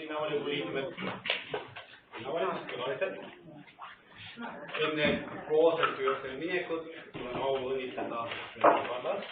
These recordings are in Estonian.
linnavolikogu liikmed, linnavalitsus, külalised. Enne koosoleku juurde minekut on au õnnitleda vallast.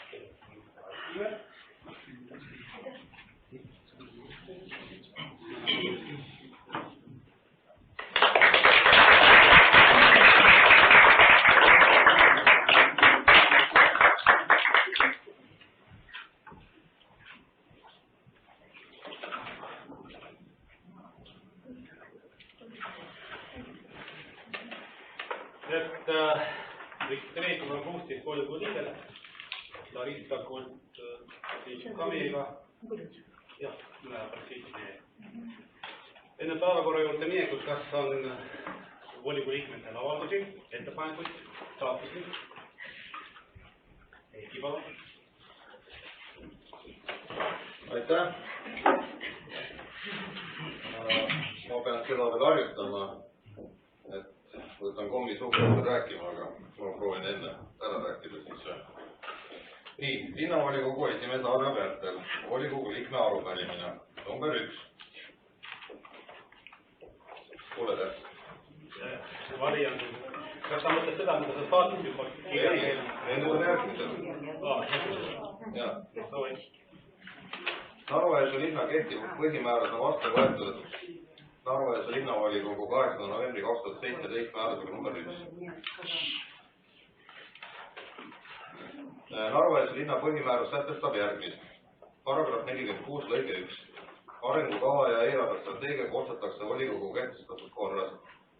Registreeritud on 16 volikogu liiget. Larissa Kult liitub ka meiega. Jah, enne päevakorra juurde minekut, kas on volikogu liikmetel avaldusi, ettepanekuid, taotlusi? Heiki, palun. Aitäh. Ma pean seda veel harjutama, et võtan kommi suhkruga rääkima, aga ma proovin enne ära rääkida siis. Nii, linnavolikogu esimees Arve Pärtel, volikogu liikme arupärimine, number 1. Kuule täht. Vari on, kas sa mõtled seda, mida sa saatis juba? Ei, need on järgmised. Narva-Jõesuu linna kehtiv põhimäärus on vastu võetud Narva-Jõesuu linnavolikogu 8. novembri 2017 määrusega number 1. Narva-Jõesuu linna põhimäärus sätestab järgmist. Paragrahv 46 lõige 1. Arengukava ja eelarvestrateegia koostatakse volikogu kehtestatud korras.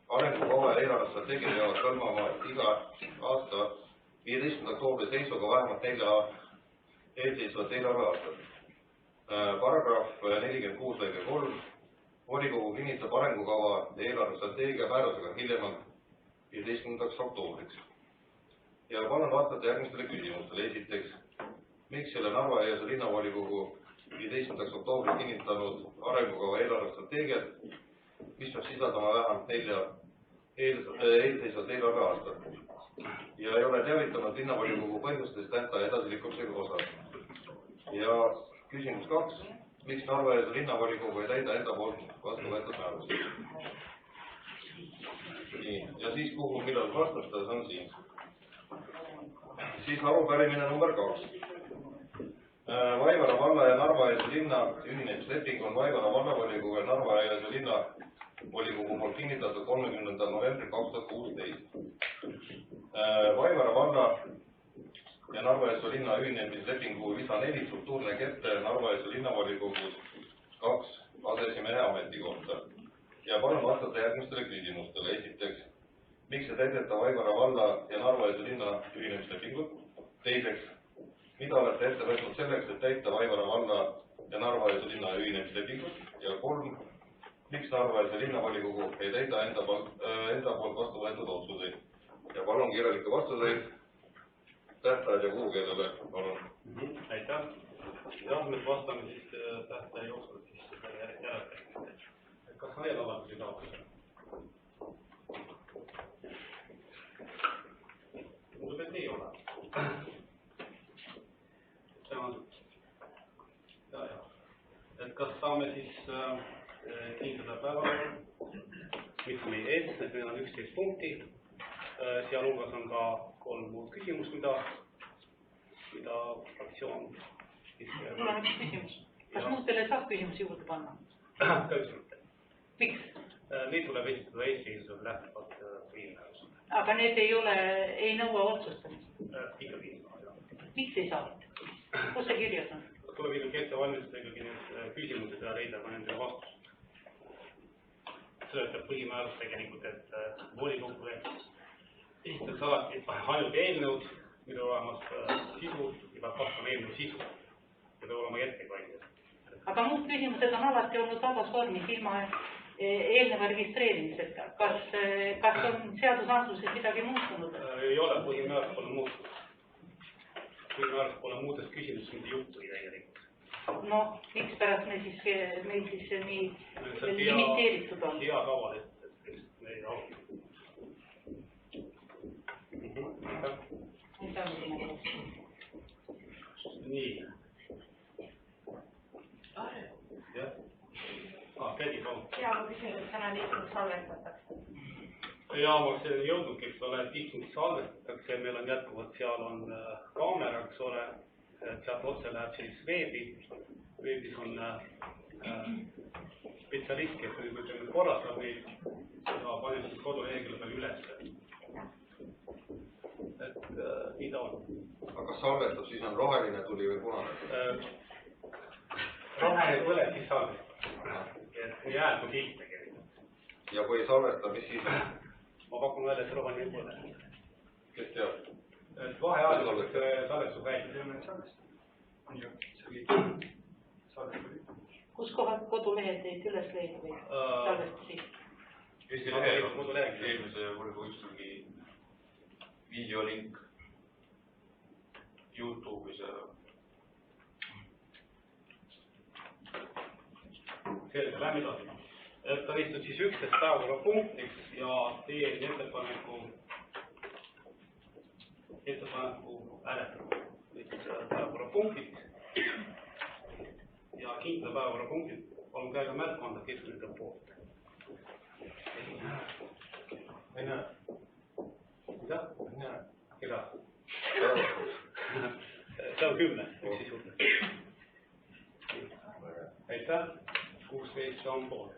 Arengukava ja eelarvestrateegia peavad hõlmama iga aasta 15. oktoobri seisuga vähemalt 4 eelseisvat eelarveaastat. Paragrahv 46 lõige 3. Volikogu kinnitab arengukava ja eelarvestrateegia määrusega hiljemalt 15. oktoobriks. Ja palun vastata järgmistele küsimustele. Esiteks, miks selle Narva-Jõesuu linnavolikogu 15. oktoobris kinnitanud arengukava eelarvestrateegiat, mis peab sisaldama vähemalt 4 eelseisvat eelarveaastat ja ei ole teavitanud linnavolikogu põhjustest tähtaja edasilükkumise osas. Ja küsimus 2. Miks Narva-Jõesuu linnavolikogu ei täida enda poolt vastu võetud määrust? Nii, ja siis kuhu millal vastata, see on siin. Siis arupärimine number 2. Vaivara valla ja Narva-Jõesuu linna ühinemisleping on Vaivara vallavolikogu ja Narva-Jõesuu linna volikogu poolt kinnitatud 30. novembri 2016. Vaivara valla ja Narva-Jõesuu linna ühinemislepingu lisa 4 struktuur näeb ette Narva-Jõesuu linnavolikogus 2 aseesimehe ametikohta. Ja palun vastata järgmistele küsimustele. Esiteks, miks ei täideta Vaivara valla ja Narva-Jõesuu linna ühinemislepingut? Teiseks, mida olete ette võtnud selleks, et täita Vaivara valla ja Narva-Jõesuu linna ühinemislepingut? Ja 3, miks Narva-Jõesuu linnavolikogu ei täida enda poolt vastu võetud otsuseid? Ja palun kirjalikke vastuseid. Tähtajad ja kuukeelele, palun. Aitäh. Jah, nüüd vastame siis tähtaja jooksul siis järjest. Kas on veel avaldusi taotlusi? Tundub, et ei ole. Et kas saame siis kinnitada päevakorda, mis on meie ees, et meil on 11 punkti. Sealhulgas on ka 3 muud küsimust, mida fraktsioon... Mul on üks küsimus. Kas muudele saab küsimusi juurde panna? Kõigepealt. Miks? Neid tuleb esitada eesseisvalt lähtuvalt põhimäärust. Aga need ei nõua otsustamist? Ikkagi. Miks ei saa? Kus see kirjas on? Tuleb ikkagi ette valmistada ikkagi need küsimused ja leida ka nendele vastus. Seda ütleb põhimäärus tegelikult, et volikogule esitatakse alati ainult eelnõud, mida olemas sisu, ja peab vastama eelnõu sisu. Ja peab olema ettekandja. Aga muud küsimused on alati olnud vabas vormis ilma eelneva registreerimisega. Kas on seadusandluses midagi muutunud? Ei ole, põhimäärus pole muutunud. Põhimäärus pole muudest küsimusest mitte juttu tegelikult. No, miks pärast meil siis nii limiteeritud on? Hea tava, et me ei auta. Nii. Hedi, palun. Ja ma küsin, kas täna istung salvestatakse? Ja ma olen jõudnudki, eks ole, et istung salvestatakse ja meil on jätkuvalt, seal on kaamera, eks ole, sealt otse läheb siis veebi. Veebis on spetsialist, kes nüüd korrastab neid ja paneb siis kodulehekülje peal üles. Et nii ta on. Aga kas salvestab, siis on roheline tuli või punane? Roheline põleb, siis salvestab. Et kui jääb, kui pilt tegelikult. Ja kui ei salvesta, mis siis? Ma pakun välja, et roheline põleb. Kes teab? Et vaheajal salvestus räägib. Kus kohad kodulehed teid üles leida või salvestusi? Eesti lehel on eelmise volikogu istungi videolink YouTube'is ja selge, lähme edasi. Et ta istud siis 11 päevakorrapunktiks ja teen ettepaneku hääletada päevakorrapunktid ja kinnitada päevakorrapunktid. Palun käega märku anda, kes on nende poolt. Ei näe. Mida? Ei näe. Keda? See on 10, üks siis juurde. Aitäh, 16 on poolt.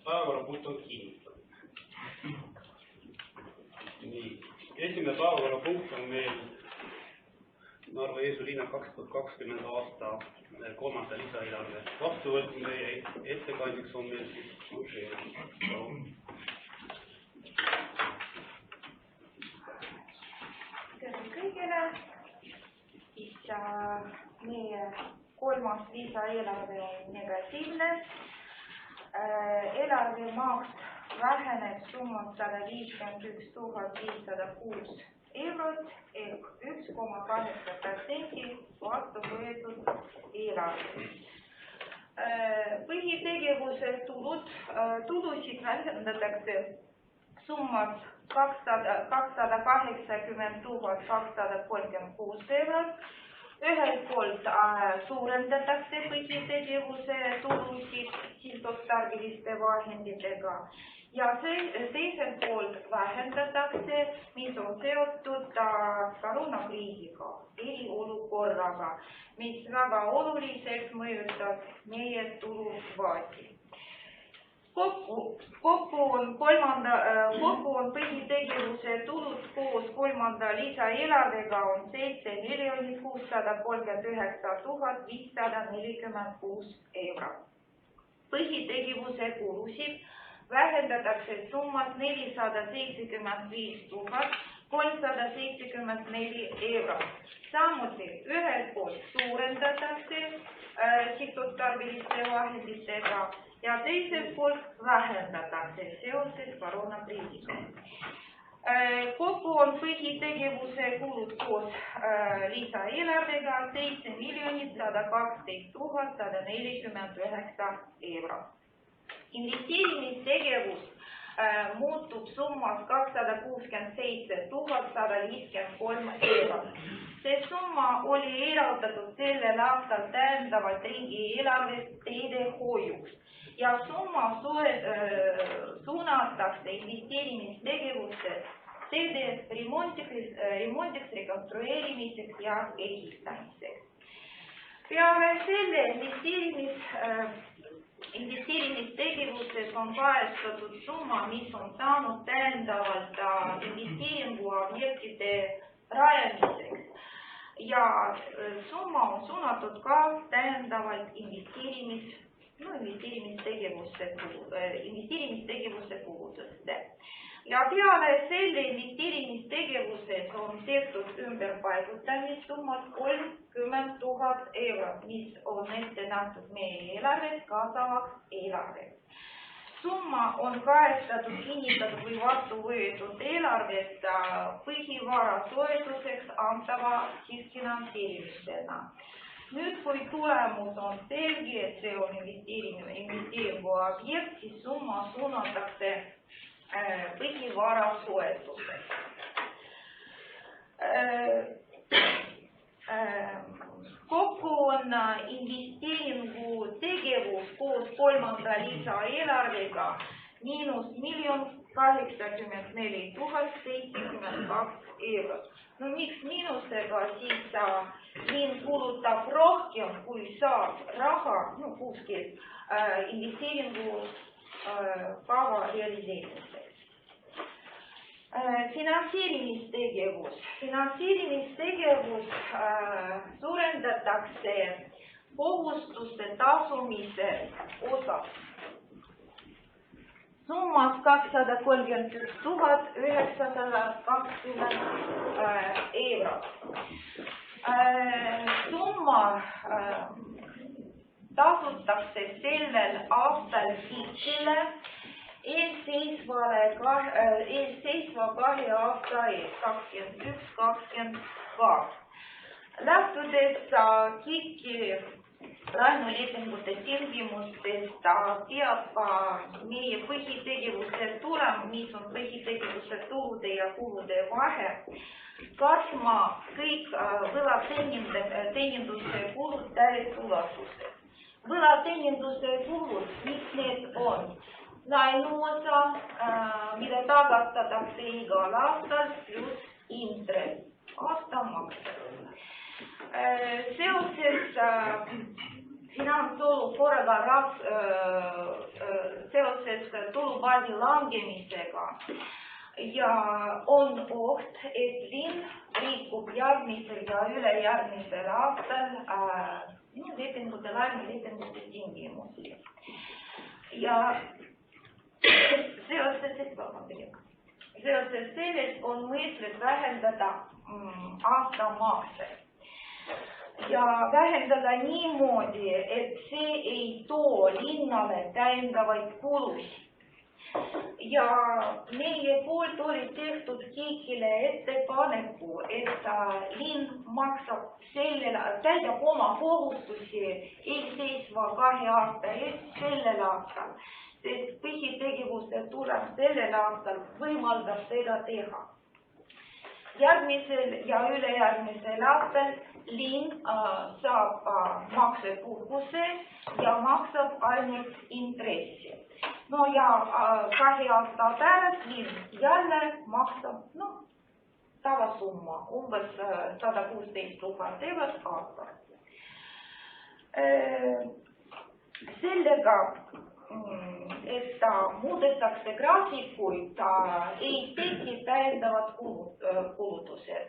Päevakorrapunkt on kinnitatud. Nii, esimene päevakorrapunkt on meil Narva Jeesu linna 2020 aasta 3. lisaeelarve vastuvõtmine ja ettekandjaks on meil siis Andrei. Tere kõigile. Siis meie 3. lisaeelarve on negatiivne. Eelarve maht väheneb summat 151 506 eurot ehk 1,8% vastu võetud eelarve. Põhitegevuse tulusid vähendatakse summat 280 236 eurot. Ühelt poolt suurendatakse põhitegevuse tulusid sihtotstarbeliste vahenditega ja teiselt poolt vähendatakse, mis on seotud koroonakriisiga, eriolukorraga, mis väga oluliselt mõjutab meie tulubaasi. Kokku on põhitegevuse tulud koos 3. lisaeelarvega on 7 639 546 eurot. Põhitegevuse kulusid vähendatakse summas 475 374 eurot. Samuti ühelt poolt suurendatakse sihtotstarbeliste vahenditega ja teiselt poolt vähendatakse seoses koroonakriisiga. Kokku on põhitegevuse kulud koos lisaeelarvega 7 112 149 eurot. Investeerimistegevus muutub summas 267 153 eurot. See summa oli eraldatud sellel aastal täiendavalt riigieelarvest teede hoiuks ja summa suunatakse investeerimistegevusse teede remondiks, rekonstrueerimiseks ja ehitamiseks. Peale selle investeerimistegevuses on kajastatud summa, mis on saanud täiendavalt investeeringuobjektide rajamiseks ja summa on suunatud ka täiendavalt investeerimistegevuse kuludesse. Ja peale selle investeerimistegevuses on tehtud ümberpaigutamissummad 30 000 eurot, mis on ette nähtud meie eelarves kaasavaks eelarveks. Summa on kajastatud kinnitatud või vastu võetud eelarvest põhivara toetuseks antava finantseerimisena. Nüüd, kui tulemus on selge, et see on investeeringu objekt, siis summa suunatakse põhivara soetuseks. Kokku on investeeringu tegevus tegevus koos kolmanda lisaeelarvega miinus 1 084 072 €. No miks miinusega, siis linn kulutab rohkem, kui saab raha, no kuskil investeeringukava realiseerimiseks. Finantseerimistegevus suurendatakse kohustuste tasumise osas summas 231 920 €. Summa tasutakse sellel aastal KIK-ile eelseisva 2 aasta eest, 21-22. Lähtudes KIK-i laenulepingute tingimustest teab meie põhitegevuse tulem, mis on põhitegevuse tulude ja kulude vahe, katma kõik võlateeninduse kulud täies ulatuses. Võlateeninduse kulud, mis need on? Laenuosa, mida tagastatakse igal aastal, pluss intress, aastamakse. Seoses finantsolukorraga, seoses tulubaasi langemisega ja on oht, et linn rikub järgmisel ja ülejärgmisel aastal laenulepingute tingimusi. Ja seoses sellest on mõistlik vähendada aastamakse. Ja vähendada niimoodi, et see ei too linnale täiendavaid kulusid. Ja meie poolt oli tehtud KIK-ile ettepaneku, et linn täidab oma kohustusi eelseisva 2 aasta eest sellel aastal, sest põhitegevuse tulem sellel aastal võimaldab seda teha. Järgmisel ja ülejärgmisel aastal linn saab maksepuhkuse ja maksab ainult intressi. No ja 2 aasta pärast linn jälle maksab tavasumma, umbes 116 000 € aastas. Sellega, et muudetakse graafikuid, ei teki täiendavad kulutused.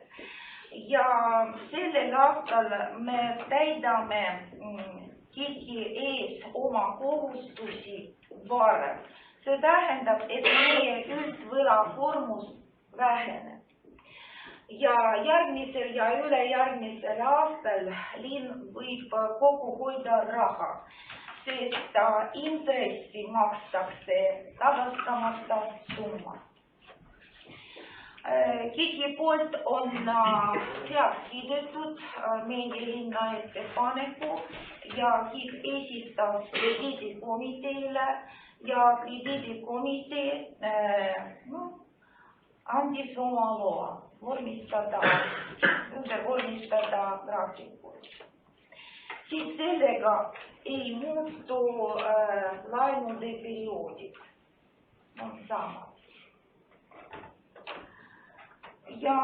Ja sellel aastal me täidame KIK-i ees oma kohustusi varem. See tähendab, et meie üldvõlakoormus väheneb. Ja järgmisel ja ülejärgmisel aastal linn võib kokku hoida raha, sest intressi makstakse tagastamata summas. KIK-i poolt on heaks kiidetud meie linna ettepaneku ja KIK esitas krediidikomiteele ja krediidikomitee andis oma loa ümber vormistada graafikud. Siis sellega ei muutu laenude perioodid, on samad. Ja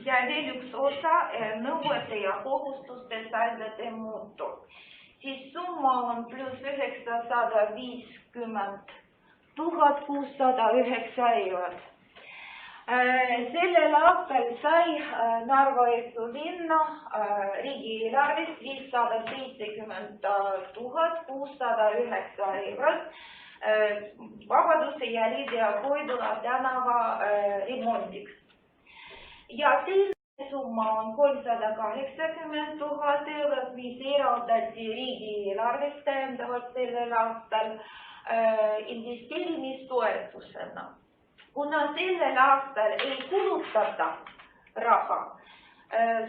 veel üks osa nõuete ja kohustuste saldade muutus. Siis summa on pluss 950 609 €. Sellel aastal sai Narva Jõesuu linna riigieelarvest 570 609 € Vabaduse ja Lydia Koidula tänava remondiks. Ja teine summa on 380 000 €, mis eraldati riigieelarvest täiendavalt sellel aastal investeerimistoetusena. Kuna sellel aastal ei kulutata raha,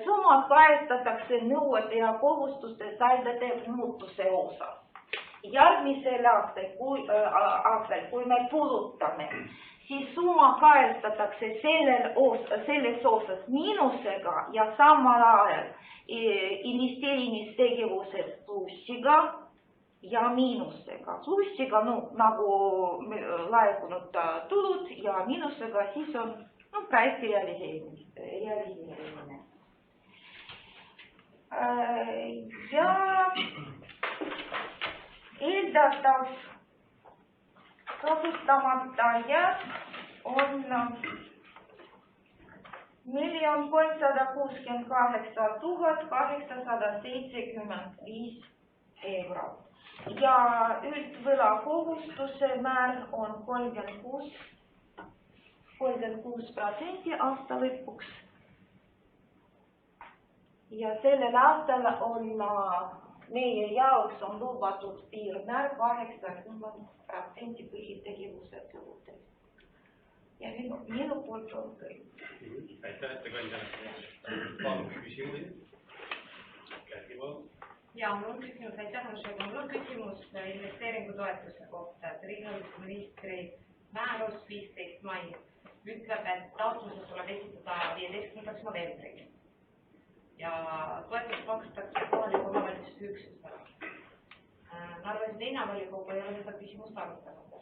summa kajastatakse nõuete ja kohustuste saldade muutuse osas. Järgmisel aastal, kui me kulutame, siis summa kajastatakse selles osas miinusega ja samal ajal investeerimistegevuses plussiga. plussiga ja miinusega. Plussiga nagu laekunud tulud ja miinusega siis on projekti realiseerimine. Ja eeldatav kasutamata jääb on 1 368 875 eurot ja üldvõlakohustuse määr on 36% aasta lõpuks. Ja sellel aastal on meie jaoks on lubatud piirmäär 80% põhitegevuse kuludest. Ja minu poolt on kõik. Aitäh ettekandjale. Palun küsimusi. Käsi palun. Ja mul on küsimus, aitäh, mul on küsimus investeeringutoetuse kohta. Riigikogu ministri määrus 15. mai ütleb, et taotlused tuleb esitada 15. novembriks. Ja toetust makstakse kohaliku omavalitsuse üksusele. Narva linnavolikogu ei ole seda küsimust arutanud.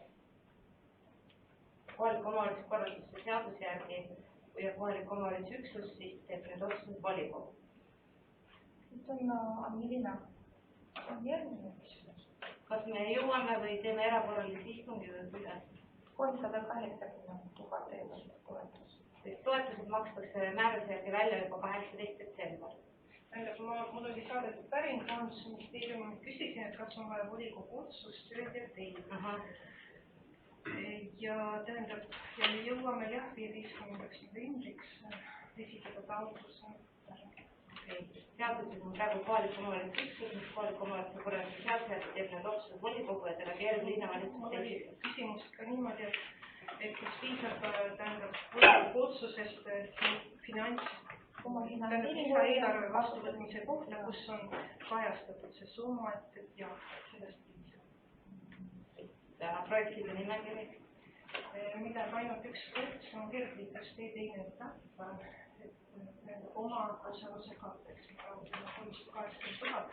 Kohaliku omavalitsuse korralduse seaduse järgi kui kohaliku omavalitsuse üksus, siis teeb need otsused volikogu. See on milline? See on järgmine küsimus. Kas me jõuame või teeme erakorralisi istungi või kuidas? 380 000 eurot toetus. Toetused makstakse määruse järgi välja juba 18. detsember. Mul oli saadetud päring Rahandusministeeriumi, küsisin, et kas on vaja volikogu otsust, öeldi, et ei. Ja tähendab, ja me jõuame 15. novembriks esitada taotluse. Seaduses on praegu kohaliku omavalitsuse üksus, mis kohaliku omavalitsuse korralduse seaduse järgi teeb need otsused volikogu ja delegeerib linnavalitsus. Mul oli küsimus ka niimoodi, et kas piisab tähendab volikogu otsusest lisaeelarve vastuvõtmise kohta, kus on kajastatud see summa, ja sellest piisab. Projektide nimekiri. Mida ainult üks kord, see on kergliiklus teine etapp, oma osaluse katteks 380 000.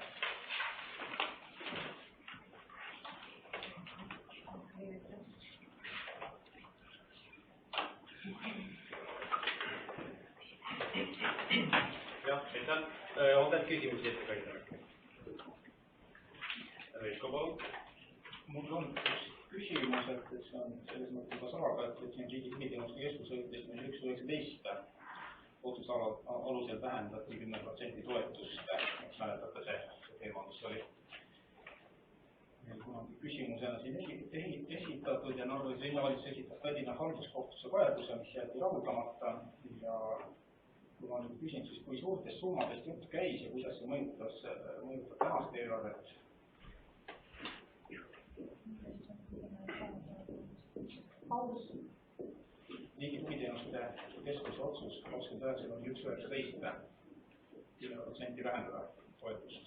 Jah, aitäh. On teil küsimusi ettekandjale? Veiko, palun. Mul on küsimus, et see on selles mõttes juba salaga, et siin Riigi Tugiteenuste Keskuse 119 otsuse alusel vähendati 10% toetust. Mäletate see teema, mis oli küsimusena siin esitatud ja Narva linnavalitsus esitas Tallinna halduskohtusse kaebuse, mis jäeti rahuldamata. Ja kui ma nüüd küsin, siis kui suurtest summadest jutt käis ja kuidas see mõjutab tänast eelarvet? Riigi Tugiteenuste Keskuse otsus 29.1.19 10% vähendada toetust.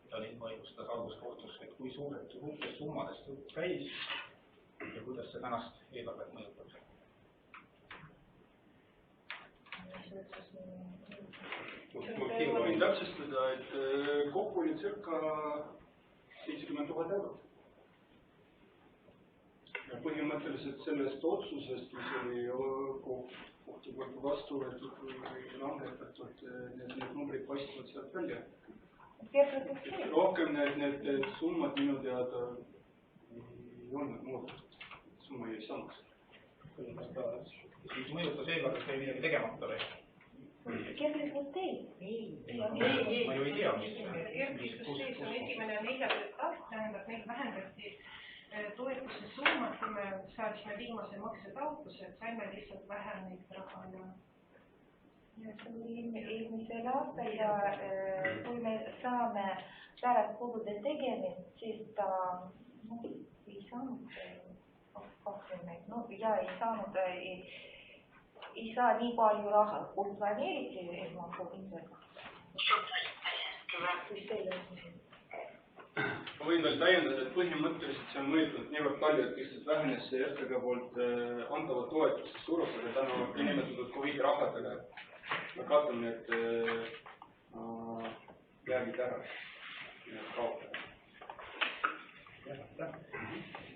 Ta linn õigustas halduskohtus, et kui suurtest summadest jutt käis ja kuidas see tänast eelarvet mõjutab. Ma võin täpsustada, et kokku oli circa 70 000 eurot. Ja põhimõtteliselt sellest otsusest, mis oli kohtu poolt vastu võetud või langetatud, need numbrid paistavad sealt välja. Rohkem need summad minu teada ei olnud muudetud. Summa ei saanud. Siis mõjutas eelarvest või midagi tegemata või? Kerglikult ei. Ma ju ei tea, mis. Kerglikult sees on esimene ja neljas etapp, tähendab, meil vähendati toetuse summat, kui me saasime viimase maksetaotluse, et saime lihtsalt vähem neid raha ja see oli eelmisel aastal ja kui me saame pärast kulude tegemist, siis ta ei saanud ja ei saa nii palju raha, kui planeeriti ilma kulutusega. Ma võin veel täiendada, et põhimõtteliselt see on mõjutanud niivõrd palju, et lihtsalt vähenes see RTG poolt antava toetuse suurus, aga tänu nimetatud COVID rahadele me katame need jäägid ära.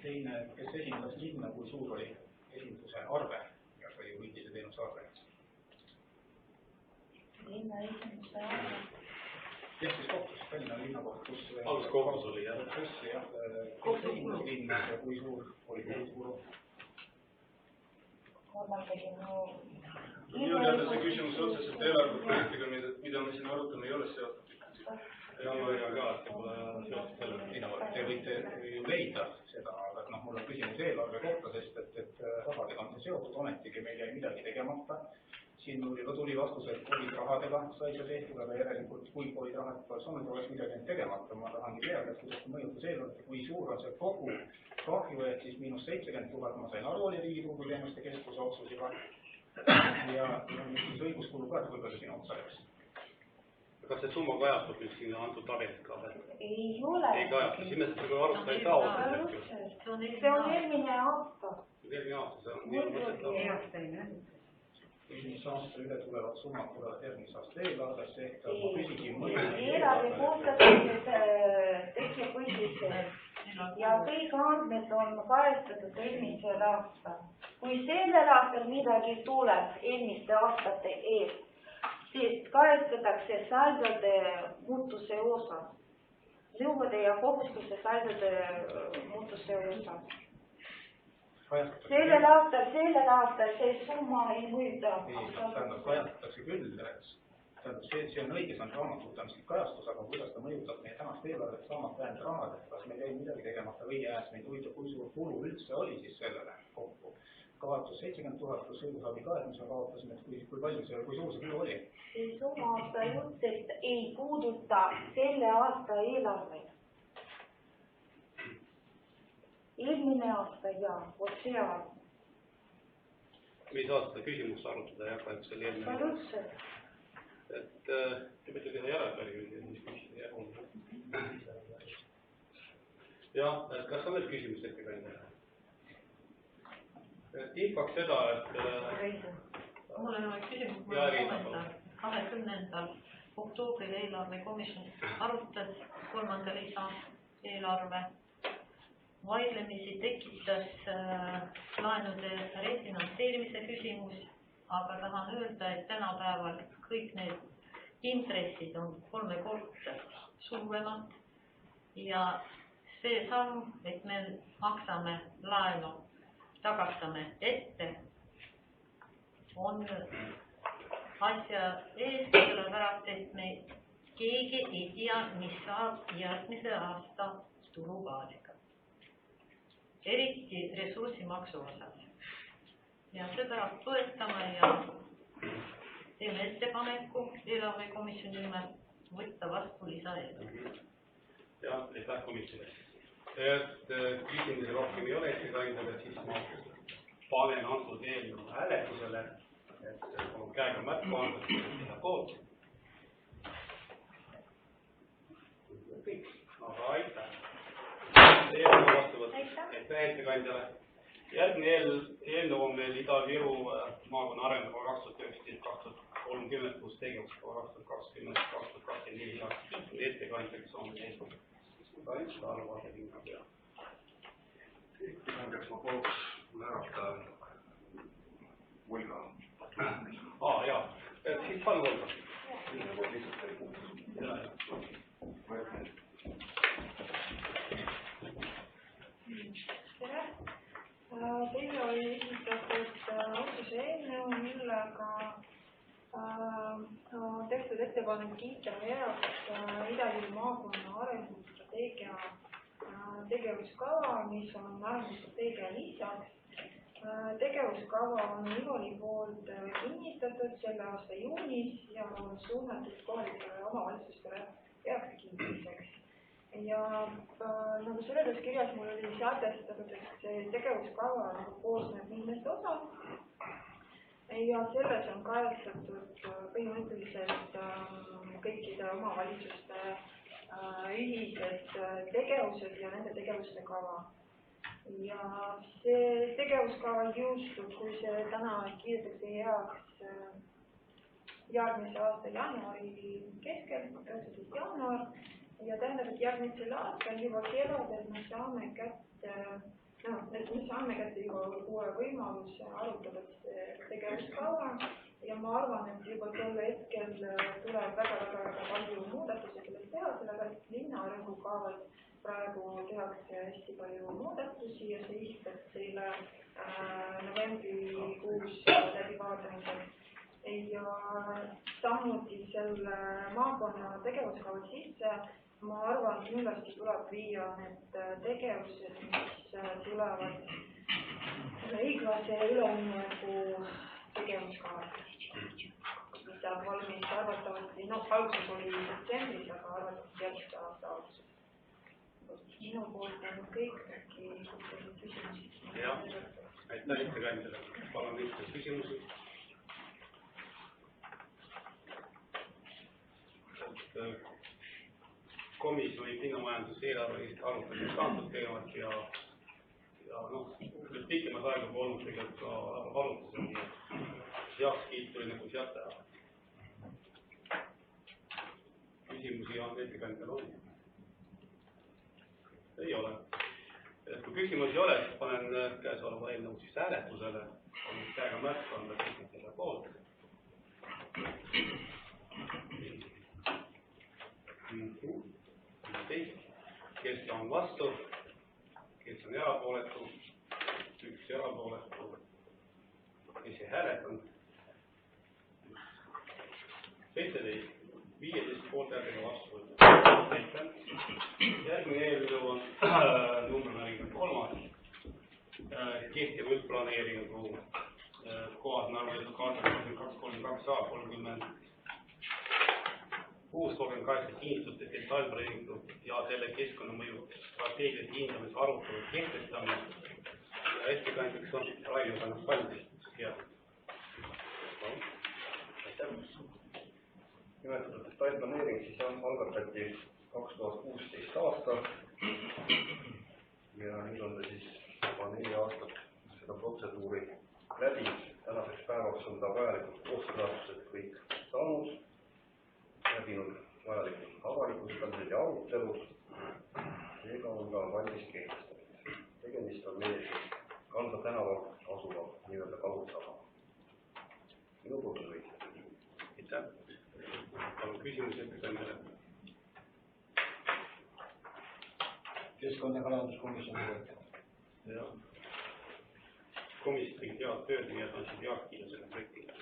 teine, kes esindas linna, kui suur oli esinduse arve ja sai üldise teenuse arve? Linna esinduse arve? Jah, siis kohtus, Tallinna linnakohtus. Halduskohtus oli, jah. Kes esindas linna ja kui suur oli kohtukulu? Minu teada see küsimus otseselt eelarveprojektiga, mida me siin arutame, ei ole seotud. Ja ka, et see pole seotud sellega. Te võite ju leida seda, aga mul on küsimus eelarve kohta, sest et rahadega on see seotud, ometigi meil jäi midagi tegemata. Siin tuli vastus, et COVID rahadega sai see tehtud, aga järelikult kui COVID rahad poleks olnud, oleks midagi tegemata. Ma tahangi teada, et kuidas mõjutas eelarve, kui suur on see kogu kahju, et siis -70 000, ma sain aru, oli Riigikogu teenuste keskuse otsus juba. Ja siis õiguskulu ka, et võib-olla sinu otsa läks. Kas see summa kajastub nüüd siin antud tabelis ka? Ei ole. Ei kajastub, siis me seda arutada ei saa otseselt. See on eelmine aasta. Eelmine aasta, see on nii mõtetav. Eelmise aasta üle tulevad summad tulevad järgmise aasta eelarvesse, ehk ma küsisin eelarve koostamisel tekib võistlus ja kõik andmed on kajastatud eelmisel aastal. Kui sellel aastal midagi tuleb eelmiste aastate eest, siis kajastatakse saldode muutuse osa, nõude ja kohustuse saldode muutuse osa. Sellel aastal see summa ei mõjuta. Tähendab, kajastatakse küll, see on õige, see on raamatutamislik kajastus, aga kuidas ta mõjutab meie tänast eelarvet saamata jäänud rahad, et kas meil jäi midagi tegemata või jääs meid huvitav, kui suur kulu üldse oli siis sellele kokku. Kaotus 70 000 pluss õigusabi ka, et mis me kaotasime, et kui palju see, kui suur see kulu oli? See summa absoluutselt ei puuduta selle aasta eelarvet. Eelmine aasta ja vot see aasta. Me ei saa seda küsimust arutada, jah, kahjuks selle eelmine. Absoluutselt. Et te võite teha järelepärimisi, mis küsida järgmine. Jah, et kas on veel küsimus ettekandjale? Infaks seda, et... Mul on üks küsimus, mul on kommentaar. 20. oktoobril eelarvekomisjon arutas 3. lisa eelarve. Vaidlemisi tekitas laenude refinantseerimise küsimus, aga tahan öelda, et tänapäeval kõik need intressid on 3 korda suuremad ja see samm, et me maksame laenu, tagastame ette, on asja eest, sellepärast, et me keegi ei tea, mis saab järgmise aasta tulubaasiga. Eriti ressursimaksu osas. Ja seda toetame ja teeme ettepaneku eelarvekomisjoni nimel võtta vastu lisaeelarve. Jah, aitäh komisjonile. Küsimusi rohkem ei ole ettekandjale, siis ma panen antud eelnõu hääletusele, et käega märku anda seda poolt. Kõik, aga aitäh. Eelnõu vastuvõtt. Aitäh ettekandjale. Järgmine eelnõu on meil Ida-Viru maakonna arengukava 2019-2030 pluss tegevuskava 2020-2024 ettekandjaks on Rais Larva linnapea. Ettekandjaks ma paluks määrata Volga. Jaa, siis palun Volga. Lihtsalt ei puudu. Tere! Teile oli esitatud otsuse eelnõu, millega tehtud ettepanek kiita heaks Ida-Viru maakonna arengustrateegia tegevuskava, mis on arengustrateegia lisaks. Tegevuskava on IVOL-i poolt kinnitatud selle aasta juunis ja on suunatud kohalikele omavalitsustele heakskiitmiseks. Ja nagu seletuskirjas mul oli sätestatud, et see tegevuskava koosneb mitmest osa ja selles on kajastatud põhimõtteliselt kõikide omavalitsuste ühised tegevused ja nende tegevuste kava. Ja see tegevuskava jõustub, kui see täna kiidetakse heaks järgmise aasta jaanuari keskel, 19. jaanuar. Ja tähendab, et järgmisel aastal juba kevadel me saame kätte et me saame kätte juba uue võimaluse arutada tegevuskava ja ma arvan, et juba sel hetkel tuleb väga palju muudatusi sellest teha, sellepärast linna arengukavas praegu tehakse hästi palju muudatusi ja see esitatakse teile novembrikuus läbivaatamisel. Ja samuti selle maakonna tegevuskava sisse, ma arvan, kindlasti tuleb viia need tegevused, mis tulevad õiglase ülemineku tegevuskava. Mis saab valmis arvatavasti, alguses oli septembris, aga arvatavasti järgmiste aasta alguses. Minu poolt on kõik küsimusi. Jah, aitäh ettekandjale. Palun lihtsalt küsimusi. Komisjoni linnamajanduse eelarvelist arutamisest antud teemat ja pikemas aega polnud tegelikult ka arutusel ja heakskiitu enne kui sealt teha. Küsimusi on ettekandjal on? Ei ole. Kui küsimusi ei ole, siis panen käesoleva eelnõu siis hääletusele. On käega märk anda selle poolt. Kes on vastu, kes on erapooletu, üks erapooletu, kes ei hääletanud, 17, 15 poolthäältega vastu. Järgmine eelnõu on number 3. Kehtiv üldplaneeringu kohad Narva kaarta 32A 30. 638 kinnitute detailprojektud ja selle keskkonnamõju strateegilise hindamise arutelu kehtestamine ja ettekandjaks on Raio Kannas-Kallis. Nimetatud detailplaneering siis algatati 2016 aastal ja nüüd on ta siis juba 4 aastat seda protseduuri läbi. Tänaseks päevaks on ta vajalikud kooskõlastused kõik saanud. Läbinud vajalikud avalikustamised ja arutelud, seega on ka valmis kehtestamine. Tegemist on meie Kanda tänaval asuva nii-öelda Kalutsama. Minu poolt on kõik. Aitäh. Palun küsimus ettekandjale. Keskkonna- ja kalanduskomisjoni poolt. Komisjon tegi head tööd, nii et on siin heakskiidu selle projektiga.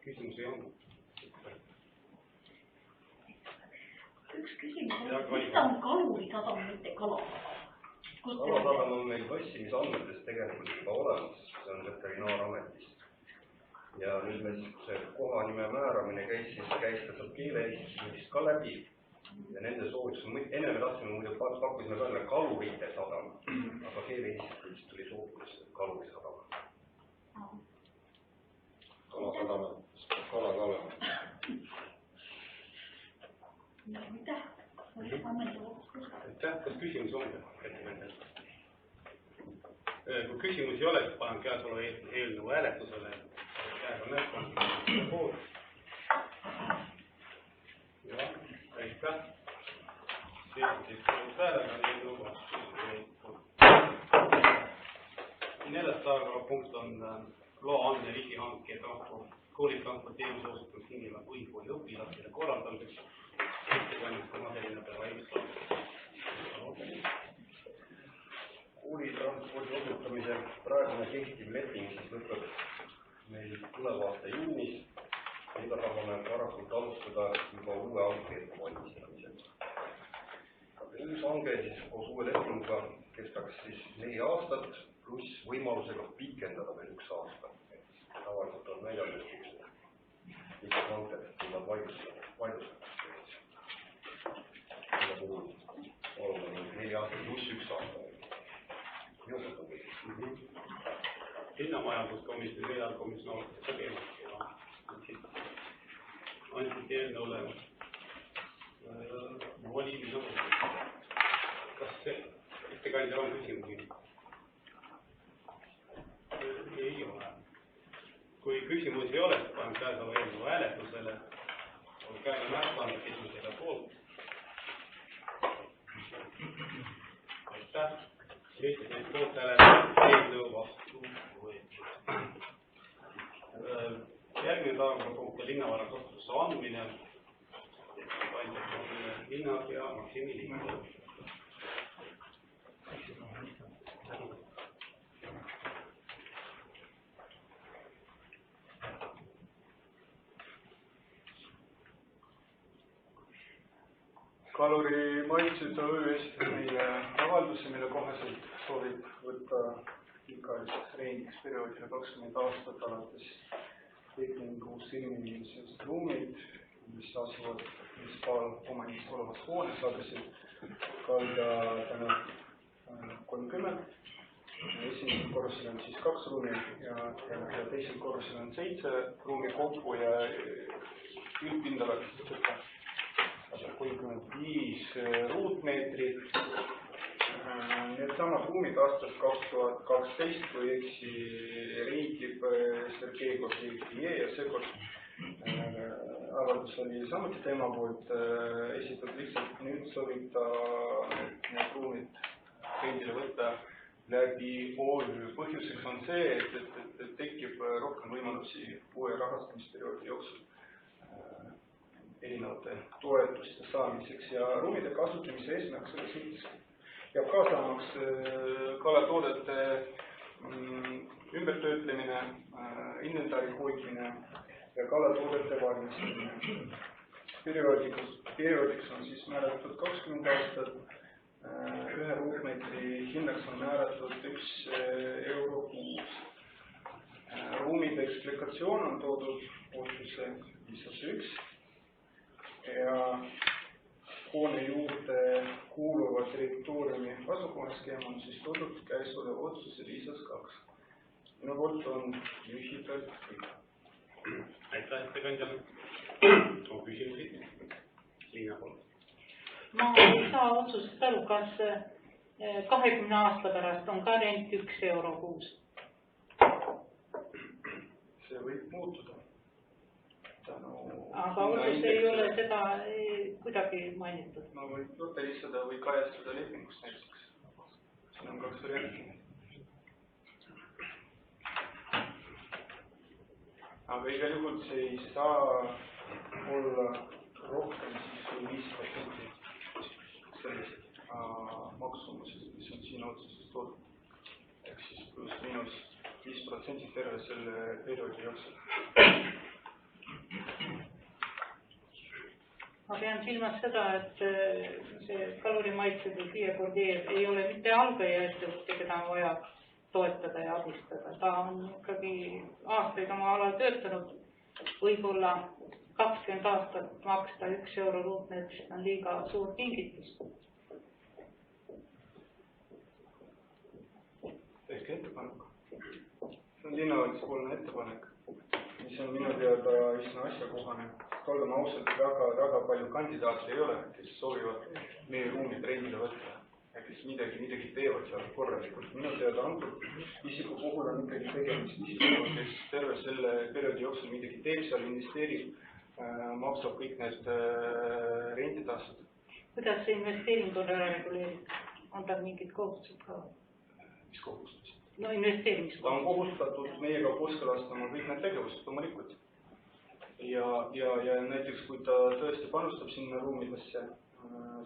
Küsimusi ei olnud. Üks küsimus, mis on kalurisadam, mitte kalasadam? Kalasadam on meil võssimisandmetes tegelikult juba olemas, see on Veterinaarametis. Ja nüüd meil see kohanime määramine käis sealt keeleestisest ka läbi. Ja nende soovitus, enne me tahtsime muidu pakkusime välja kalurite sadam, aga keeleestisest tuli soovitus kalurisadam. Kalasadam, kala ka olema. Aitäh. Aitäh, kas küsimus on? Kui küsimusi ei ole, siis panen käesoleva eelnõu hääletusele. Käega märk on poolt. Ja, aitäh. Siis häälega eelnõu vastu. 4. päevakorrapunkt on loa andmine riigihanke koolitransportteemise osutamiseks Hingemaa põhikooli õpilastele korraldamiseks. Koolitranspordi osutamise praegune kehtiv leping siis lõpeb meil tuleva aasta juunis. Seda tahame varakult alustada juba uue hanke ettevalmistamisel. Uus hange siis koos uue lepinguga kestaks siis 4 aastat pluss võimalusega pikendada veel 1 aasta. Tavaliselt on väljatöötamised lihtsalt hanked, kui nad vaidlustatakse. Selle puhul on 4 aastat pluss 1 aasta. Linnamajanduskomisjoni eelarvekomisjoni alustada teemat. Andsite eelnõule volimise. Kas ettekandjal on küsimusi? Ei ole. Kui küsimusi ei ole, siis panen käesoleva eelnõu hääletusele. On käega märk anda, kes on selle poolt. Aitäh. 17 poolthääle eelnõu vastu võetud. Järgmine päevakorrapunkt on linnavara kasutusse andmine. Aitäh on linnapea Maksimi Liiv. Kaluri Maitsus OÜ esitab meile avalduse, mille kohaselt soovib võtta pikaajaliseks reeniks perioodile 20 aastat alates lepingu sõlmimisest ruumid, mis asuvad munitsipaalomaniks olevas hoones aadressil Kalda tänav 30. Esimesel korrusel on siis 2 ruumi ja teisel korrusel on 7 ruumi kokku ja üldpindala 35 ruutmeetrit. Need samad ruumid aastast 2012, kui eksi riigib Sergei Kozlevje ja seekord avaldus oli samuti tema poolt esitatud, lihtsalt nüüd soovib ta need ruumid rendile võtta läbi OÜ. Põhjuseks on see, et tekib rohkem võimalusi uue rahastamisperioodi jooksul erinevate toetuste saamiseks ja ruumide kasutamise eesmärk selles mõttes jääb kaasamaks kalatoodete ümbertöötlemine, inventari hoidmine ja kalatoodete valmistamine. Perioodiks on siis määratud 20 aastat, 1 ruutmeetri hinnaks on määratud 1 euro kuus. Ruumide eksplikatsioon on toodud otsuse 501 ja hoone juurde kuuluva territooriumi asukohaskeem on siis toodud käesoleva otsuse 502. Minu poolt on lühidalt kõik. Aitäh ettekandjale. On küsimusi? Liina poolt. Ma ei saa otsust aru, kas 20 aasta pärast on ka rent 1 euro kuus. See võib muutuda. Aga otsus ei ole seda kuidagi mainitud. No võib noteristada või kajastada lepingust näiteks. Siin on 2 varianti. Aga igal juhul see ei saa olla rohkem siis kui 5% sellest maksumusest, mis on siin otsuses toodud. Ehk siis pluss miinus 5% terve selle perioodi jooksul. Ma pean silmas seda, et see Kaluri Maitse või Pia Gordeev ei ole mitte algaja ettevõtte, keda on vaja toetada ja abistada. Ta on ikkagi aastaid oma alal töötanud, võib-olla 20 aastat maksta 1 euro ruutmeetrist on liiga suur pingitus. Tehke ettepanek. See on linnavalitsuspoolne ettepanek, mis on minu teada üsna asjakohane. Olgem ausalt, väga palju kandidaate ei ole, kes soovivad meie ruumid rendile võtta ja kes midagi teevad seal korralikult. Minu teada antud isiku puhul on ikkagi tegemist isikuga, kes terve selle perioodi jooksul midagi teeb, seal investeerib, maksab kõik need renditasud. Kuidas see investeering on ära reguleeritud? On tal mingid kohustused ka? Mis kohustused? No investeerimiskohustused. Ta on kohustatud meiega kooskõlastama kõik need tegevused loomulikult. Ja näiteks kui ta tõesti panustab sinna ruumidesse,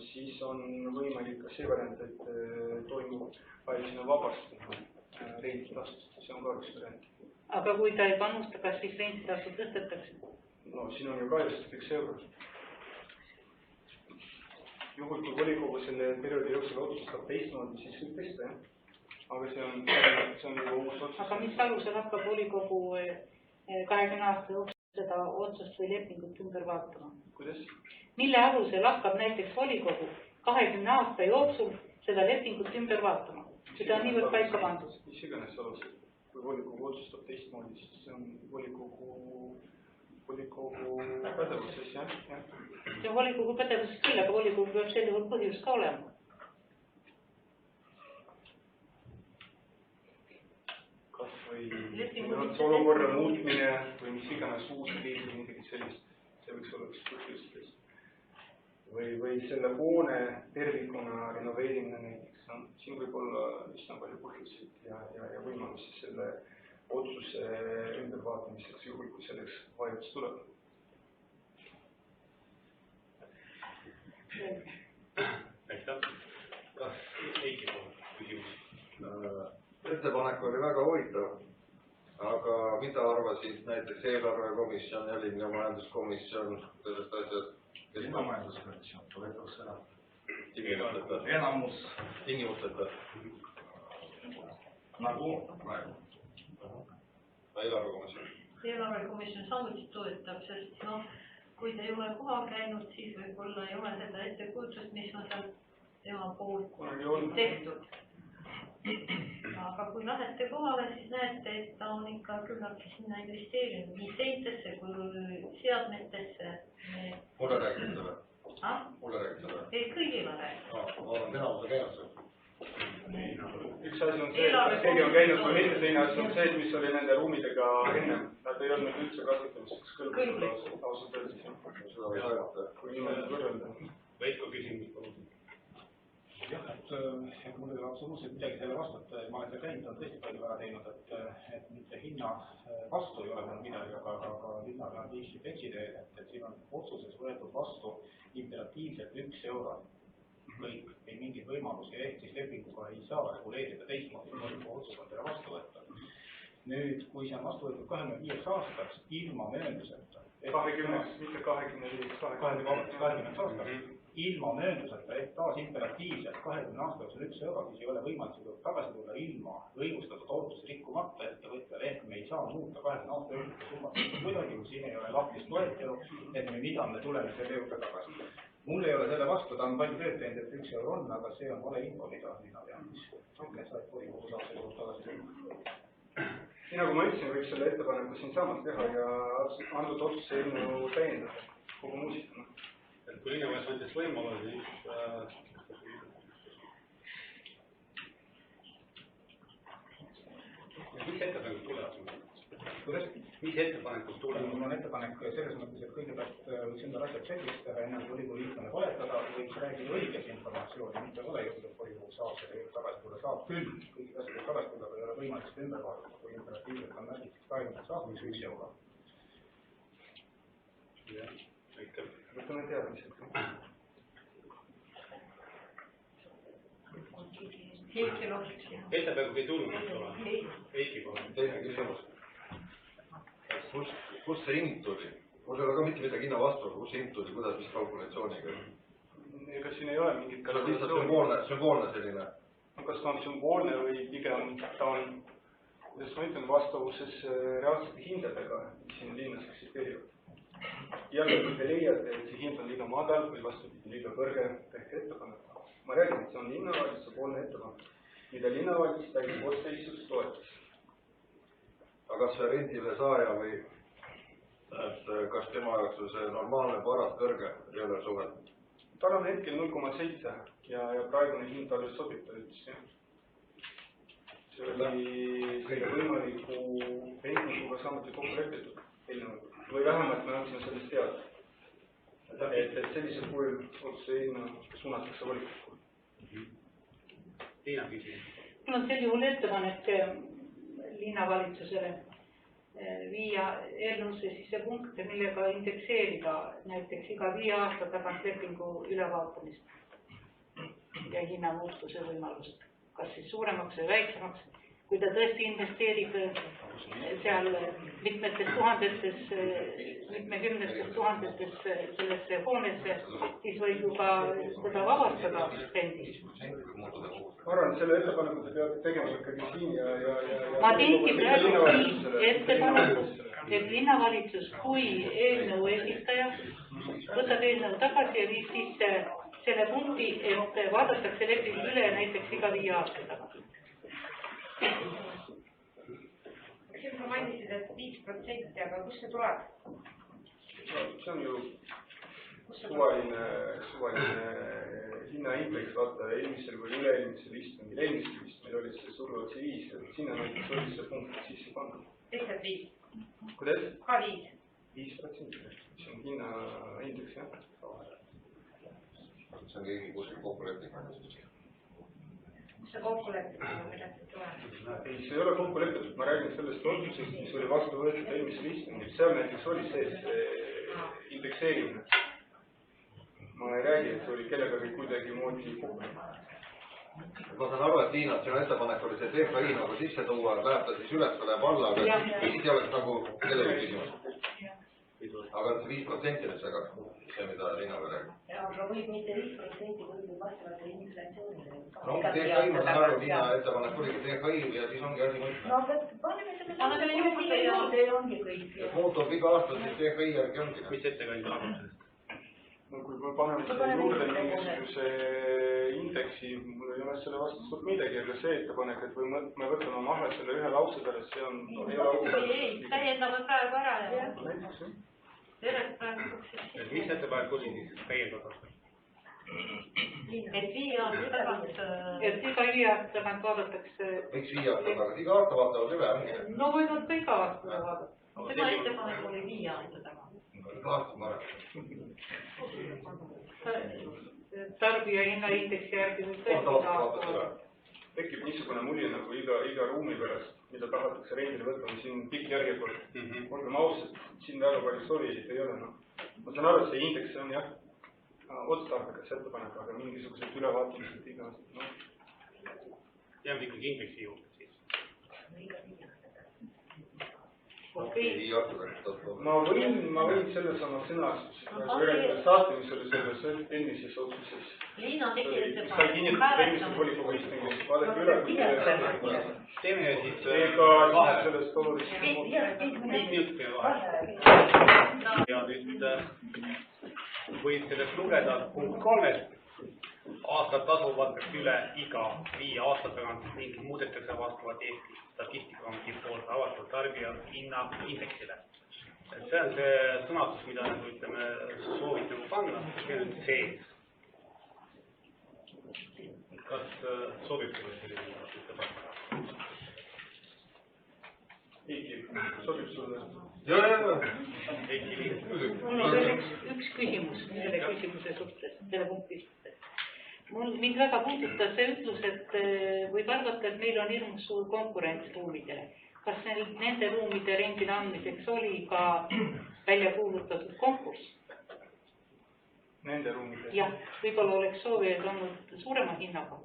siis on võimalik ka see variant, et toimub ajaline vabastamine renditasust. See on ka üks variant. Aga kui ta ei panusta, kas siis renditasu tõstetakse? No siin on ju kahjustud 1 euro. Juhul kui volikogu selle perioodi jooksul otsustab teistmoodi, siis võib tõsta, jah. Aga see on juba uus otsus. Aga mis alusel hakkab volikogu 20 aasta jooksul seda otsust või lepingut ümber vaatama? Kuidas? Mille alusel hakkab näiteks volikogu 20 aasta jooksul seda lepingut ümber vaatama? Seda on niivõrd paika pandud. Mis iganes alusel. Kui volikogu otsustab teistmoodi, siis see on volikogu pädevuses, jah. See on volikogu pädevuses küll, aga volikogu peab sel juhul põhjus ka olema. Kas või olukorra muutmine või mis iganes uus kriis või midagi sellist, see võiks olla üks põhjustes. või selle hoone tervikuna renoveerimine näiteks. Siin võib olla üsna palju põhjuseid ja võimalusi selle otsuse ümbervaatamiseks, juhul kui selleks vajadus tuleb. Aitäh. Kas Eiki poole küsimus? Ettepanek oli väga huvitav, aga mida arvasid näiteks eelarvekomisjon ja linnamajanduskomisjon sellest asjast? Linnamajanduskomisjon toetas seda. Tingimusteta. Enamus. Tingimusteta. Nagu praegu. Eelarvekomisjon. Eelarvekomisjon samuti toetab, sest kui te ei ole kohal käinud, siis võib-olla ei ole seda ettekujutust, mis on seal tema poolt tehtud. Aga kui lähete kohale, siis näete, et ta on ikka küllalt sinna investeerinud nii seintesse kui seadmetesse. Mulle räägid seda? Mulle räägid seda? Ei, kõigile räägid. Ma olen enamuse käinud seal. Üks asi on see, et keegi on käinud või mitte, teine asi on see, et mis oli nende ruumidega ennem. Nad ei olnud üldse kasutamiseks kõlbunud ausalt öeldes. Seda või saada. Kui niimoodi võrrelda. Veiko küsimus, palun. Jah, et mul ei ole absoluutselt midagi selle vastu, et ma olen seal käinud, on tõesti palju ära teinud, et mitte hinna vastu ei ole mul midagi, aga linnal on liiksib eksiteel, et siin on otsuses võetud vastu imperatiivselt 1 euro. Kõik ei mingit võimalusi, ehk siis lepinguga ei saa reguleerida teistmoodi, kui otsus on teile vastu võtta. Nüüd, kui see on vastu võetud 25 aastaks ilma möönduseta, 20, mitte 25 aastaks, ilma möönduseta, et taas imperatiivselt 20 aasta jooksul 1 euro, siis ei ole võimalik seda tagasi tulla ilma õigustatud ootust rikkumata ettevõtjale, ehk me ei saa muuta 20 aasta jooksul summat kuidagi, kui siin ei ole lahtist loetelu, et mida me tuleme selle juurde tagasi. Mul ei ole selle vastu, ta on palju tööd teinud, et 1 euro on, aga see on vale info, mida mina tean, mis saab volikogu saab selle juurde tagasi tulla. Nii nagu ma ütlesin, võiks selle ettepaneku siin saamalt teha ja antud otsuse eelnõu täiendada kogu muusikana. Et kui linnavalitsus andis võimaluse, siis mis ettepanekud tulevad? Mis ettepanekud tulevad? Mul on ettepanek selles mõttes, et kõigepealt võiks enda asjad selgeks teha, enne kui volikogu liikmele valetada, võiks räägida õiges informatsiooni, mitte ole juhul, et volikogu saab selle tagasi tulla, saab küll kõigi asjadega tagasi tulla, aga ei ole võimalik seda ümber vaadata, kui imperatiivselt on märgitud 20 aastaks 1 euro. Võtame teadmised. Ettepanekud ei tulnud, Eiki poole. Teine küsimus. Kus see hind tuli? Mul ei ole ka mitte midagi hinna vastu, kus see hind tuli, kuidas, mis kalkulatsiooniga? Ega siin ei ole mingit kalkulatsiooni. Sümboolne selline. Kas ta on sümboolne või pigem ta on, kuidas ma ütlen, vastavuses reaalsete hindadega, mis siin linnas eksisteerivad. Jälle, kui te leiate, et see hind on liiga madal või vastupidi liiga kõrge, tehke ettepanek. Ma räägin, et see on linnavalitsuse poolne ettepanek, mida linnavalitsus täiesti otseisust toetas. Aga kas see rendile saaja või kas tema jaoks on see normaalne, paras, kõrge, ei ole suhet? Tal on hetkel 0,7 ja praegune hind talle sobib, ta ütles, jah. See oli selle võimaliku rentnikuga samuti kokku lepitud eelnevalt. Või vähemalt me andsime sellest teada. Et sellisel kujul otsuse eelnõu suunatakse volikokku. Tiina küsimus. Mul on sel juhul ettepanek linnavalitsusele viia eelnõusse sisse punkte, millega indekseerida näiteks iga 5 aasta tagant lepingu ülevaatamist ja hinnamuutuse võimalust. Kas siis suuremaks või väiksemaks. Kui ta tõesti investeerib seal mitmekümnestes tuhandetes sellesse hoonesse, siis võib juba seda vabastada rendist. Ma arvan, et selle ettepaneku te peate tegema ikkagi siin ja ma teengi praegu ettepaneku, et linnavalitsus kui eelnõu esitaja võtab eelnõu tagasi ja viib sisse selle punkti, et vaadatakse leping üle näiteks iga 5 aasta tagant. Siin sa mainisid, et 5%, aga kust see tuleb? See on ju suvaline hinnaindeks, vaata eelmisel või üle-eelmisel istungil. Eelmisel istungil oli see survotsi 5, sinna näiteks oli see punkt sisse pandud. Lihtsalt 5? Kuidas? Ka 5? 5%, see on hinnaindeks, jah. see on keegi kuskil kokku leppinud. mis see kokkuleppimine, millest see tuleb? Ei, see ei ole kokku lepitud, ma räägin sellest otsusest, mis oli vastu võetud eelmisel istungil, seal näiteks oli sees indekseerimine. Ma ei räägi, et see oli kellegagi kuidagi moodi kokku. Ma saan aru, et Liina, sinu ettepanek oli see TKI nagu sisse tuua, läheb ta siis üles, ta läheb alla, aga siis ei oleks nagu kellegi küsimus. Aga see 5% nüüd segab, see mida Liina veel räägib. Aga võib mitte 5%, võib vastavalt inflatsioonile. No TKI, ma saan aru, Liina ettepanek oligi TKI ja siis ongi asi mõistma. No aga paneme selle juurde ja ongi kõik. Muutub iga aasta, siis TKI järgi ongi. Mis ettekandja arvab sellest? No kui me paneme selle juurde mingisuguse indeksi, mul ei ole selle vastu suurt midagi, aga see ettepanek, et või me võtame maha selle ühe lause peale, see on... Ei, täiendame praegu ära ja... Tervet praegu kuksib. Mis ettepanek oli siis täiendada? Et 5 aasta tagant... Et iga 5 aasta tagant vaadatakse... Miks 5 aasta tagant? Iga aasta vaatavad üle, ongi? No võivad ka iga aasta vaadata. Tema ettepanek oli 5 aasta tagant. Iga aasta marem. Tarbija hinnaindeksi järgi võib tõesti tekib niisugune mulje nagu iga ruumi pärast, mida tahetakse rendile võtta, siin pikk järjekord. Olgem ausad, siin väga palju soovijaid ei ole. Ma saan aru, et see indeks on jah, otstarbekas ettepanek, aga mingisugused ülevaatamised iga aasta. Jääme ikkagi indeksi juurde siis. Ma võin selles oma sõnastus, räägime saate, mis oli selles endises otsuses. Liina tegi ettepanek. Sai kinnitada eelmisel volikogu istungis, vaadake üle, kui teeme siis ega sellest olulist. 5 minutit vahe. Ja nüüd võib sellest lugeda punkt 3-st. Aastat tasu vaadatakse üle iga 5 aasta tagant ning muudetakse vastavalt Eesti Statistikaameti poolt avatud tarbija hinna indeksile. See on see sõnastus, mida nagu ütleme soovite panna, see on sees. Kas sobib selline ettepanek? Eiki, sobib sulle? Jaa. Mul on veel üks küsimus selle küsimuse suhtes, selle punkti suhtes. Mind väga puudutas see ütlus, et võib arvata, et meil on hirmus suur konkurents ruumidele. Kas nende ruumide rendile andmiseks oli ka välja kuulutatud konkurss? Nende ruumide? Jah, võib-olla oleks soovijaid olnud suurema hinnaga.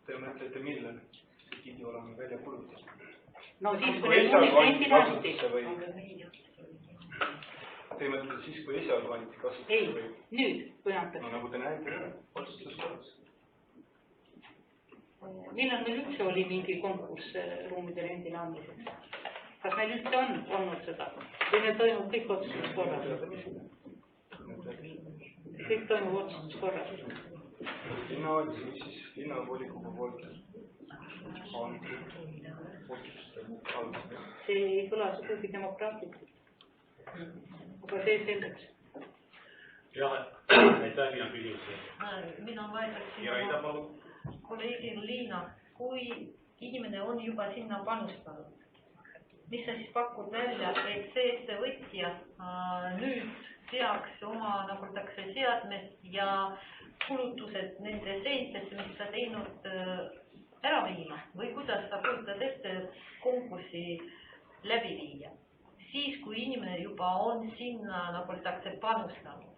Te mõtlete, millal see pidi olema välja kuulutatud? No siis, kui need ruumid rendile andi. Te mõtlete siis, kui esialgu anti kasutusse? Ei, nüüd, kui antakse. No nagu te näete, otsustuskorras. Millal meil üldse oli mingi konkurss ruumide rendile andmiseks? Kas meil üldse on olnud seda? Või meil toimub kõik otsustuskorras? Kõik toimub otsustuskorras? Linnavolikogu poolt on otsuste algus. See ei kõla sugugi demokraatlikult. Aga see selleks. Jah, aitäh Liina küsimusi. Mina vaidleksin kolleegil Liina, kui inimene on juba sinna panustanud, mis sa siis pakud välja, et see ettevõtja nüüd seaks oma, nagu takse, seadmed ja kulutused nende seintesse, mis sa teinud ära viima või kuidas sa kujutad ette konkursi läbi viia? Siis, kui inimene juba on sinna, nagu takse, panustanud.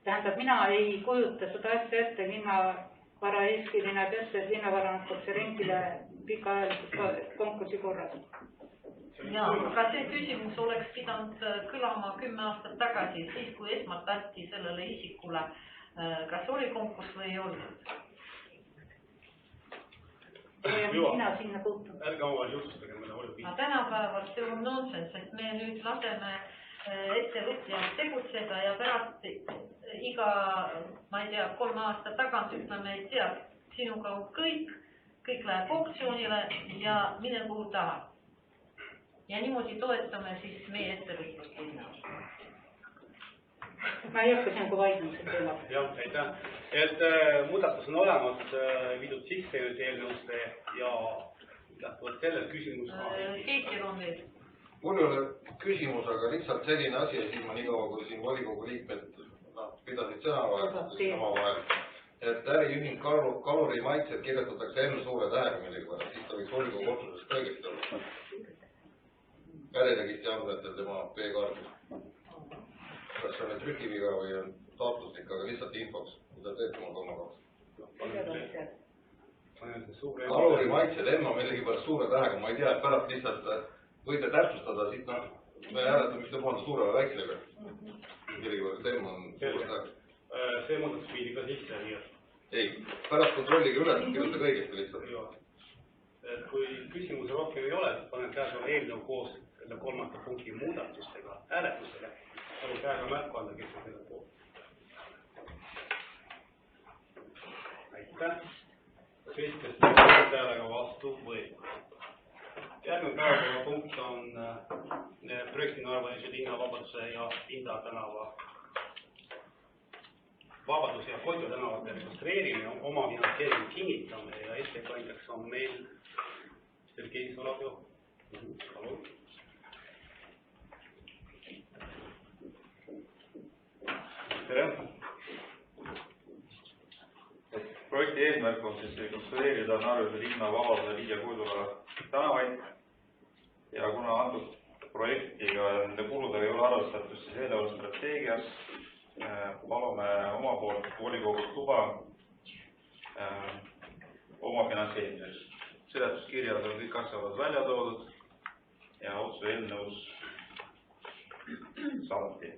Tähendab, mina ei kujuta seda asja ette linnavara eeskiri näeb ette, et linnavara antakse rendile pikaajaliselt konkursi korras. Jaa, aga see küsimus oleks pidanud kõlama 10 aastat tagasi, siis kui esmalt anti sellele isikule, kas oli konkurss või ei olnud? Mina sinna puutun. Ärge omavahel jutustage, meil oli piisavalt. Tänapäeval see on nonsense, sest me nüüd laseme ettevõtjad tegutseda ja pärast iga, ma ei tea, 3 aasta tagant ütleme, et tead, sinuga on kõik läheb optsioonile ja mine kuhu tahab. Ja niimoodi toetame siis meie ettevõtjad. Ma ei hakka sinuga vaidlemisel teemat. Jah, aitäh. Et muudatus on olemas, viidud sisse nüüd eelnõusse ja lähtuvalt sellest küsimus. Keikil on veel. Mul ei ole küsimus, aga lihtsalt selline asi, et siis ma nii kaua, kui siin volikogu liikmed pidasid sõna omavahel. et äriühing Kaluri Maitsed kirjutatakse enne suure tähega millegipärast, siis ta võiks volikogu otsusest õigesti olla. Äriregistri andmetel tema B-kaardis. Kas see on trükiviga või on taotluslik, aga lihtsalt infoks, mida teed tema kolmapäevas. Kaluri Maitsed enne millegipärast suure tähega, ma ei tea, et pärast lihtsalt võite täpsustada, siit me hääletame ühte poolda suure või väiksega. Millegipärast enne on suure tähega. See muudatus viidi ka sisse, nii et... Ei, pärast kontrollige üle, kirjutage õigesti lihtsalt. Et kui küsimusi rohkem ei ole, siis panen käesoleva eelnõu koos selle 3. punkti muudatustega hääletusele. Palun käega märku anda, kes on selle poolt. Aitäh. 17 häälega vastu võetud. Järgmine päevakorrapunkt on projekti Narva linnavabaduse ja Linda tänava Vabadus ja Kodju tänavate registreerimine, oma finantseeringu kinnitamine ja ettekandjaks on meil Sergei Solovjov. Palun. Tere! Projekti eesmärk on siis rekonstrueerida Narva linna Vabaduse, Liia Kodula tänavaid ja kuna antud projektiga nende kuludega ei ole arvestatud, siis eelnevas strateegias palume oma poolt volikogust luba oma finantseerimiseks. Seletuskirjas on kõik asjaolud välja toodud ja otsuse eelnõus samuti.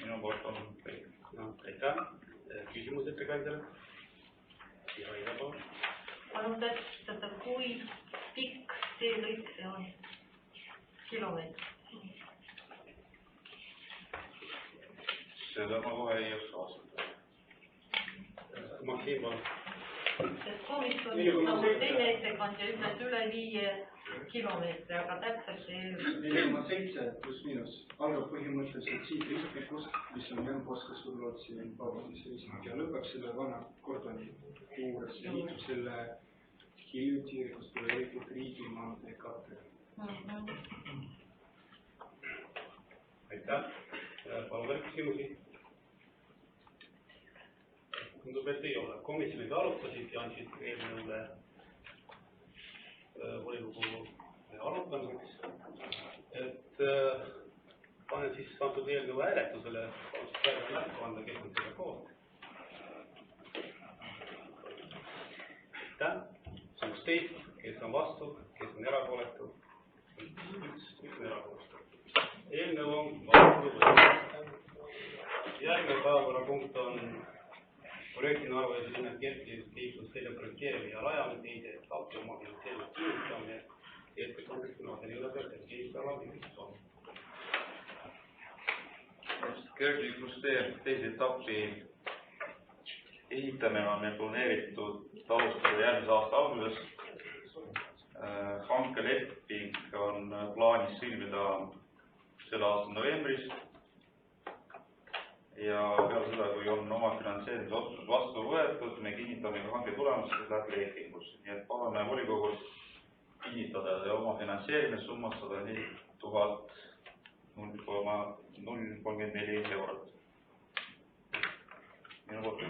Minu poolt on kõik. Aitäh. Küsimus ettekandjale? Palun täpsustada, kui pikk teelõik see on? Kilomeetr. Seda ma kohe ei oska vastata. Maksim, palun. Sest komisjonis nagu teine ettekandja ütles üle 5 kilomeetri, aga täpselt ei ole. 4,7 pluss miinus. Algab põhimõtteliselt siit ristmikust, mis on Jan-Poska Surlotsi vabamise ristmik ja lõpeb selle vana kordoni juures ja liitub selle hiljuti rekonstrueeritud riigimaantee kattega. Aitäh. Palun veel küsimusi? Tundub, et ei ole. Komisjonid arutasid ja andsid eelnõule volikogu arutamiseks. Et panen siis antud eelnõu hääletusele, praegu märku anda, kes on selle poolt. Aitäh. 16, kes on vastu, kes on erapooletu. Üks on erapooletu. Eelnõu on vastu võetud. Järgmine päevakorrapunkt on projekti Narva linna kergliiklusteede projekteerimine ja rajamine, teise etappi oma finantseerimise kinnitamine, ettekandeks Narva linnapealt Sergei Solovjov. Kergliiklustee teise etappi ehitamine on meil planeeritud alustada järgmise aasta alguses. Hankeleping on plaanis sõlmida selle aasta novembris ja peale seda, kui on oma finantseerimise otsus vastu võetud, me kinnitame ka hanke tulemused läbi lepingus. Nii et palume volikogus kinnitada oma finantseerimissummas 104 034 eurot. Minu poolt.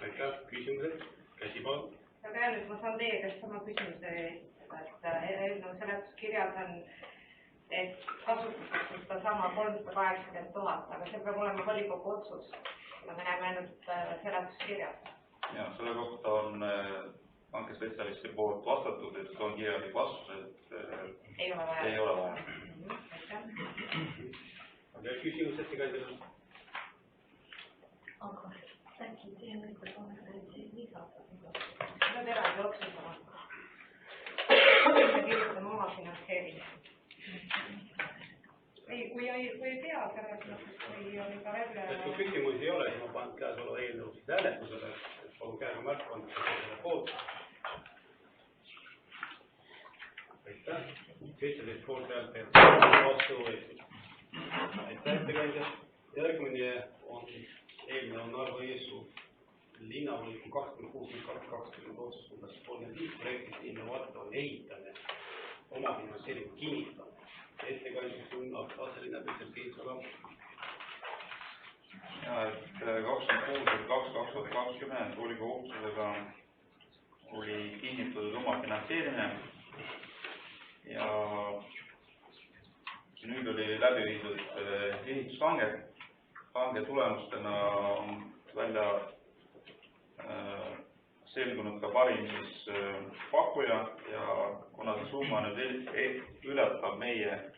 Aitäh. Küsimused? Käsi palun. Aga nüüd ma saan teie käest sama küsimuse esitada, et eelnõu seletuskirjas on, et kasutatakse seda sama 380 000, aga see peab olema volikogu otsus. Ja me näeme ainult seletuskirjas. Ja, selle kohta on hankespetsialisti poolt vastatud, et on kirjalik vastus, et ei ole vaja. Ei ole vaja. Aitäh. Aga küsimus ettekandjale? Aga äkki teeme ikka konverentsi lisada? Seda eraldi otsustama. Kirjutame oma finantseerimist. Kui ei tea selles mõttes, kui on juba välja... Et kui küsimusi ei ole, siis ma panen käesoleva eelnõu siis hääletusele, et palun käega märku anda selle poolt. Aitäh. 17 poolt häält vastu võetud. Aitäh ettekandja. Järgmine on eelnõu Narva-Jõesuu linnavõliku 26.2020 otsus umbes 35 projektist innovaator ehitamine, oma finantseeringu kinnitamine. Ettekandjaks on aselinnapeal Sergei Solovjov. ja, et 26.2.2020 volikogu otsusega oli kinnitatud oma finantseerimine ja nüüd oli läbi viidud ehitushange. Hange tulemustena on välja selgunud ka parim pakkuja ja kuna see summa nüüd ületab meie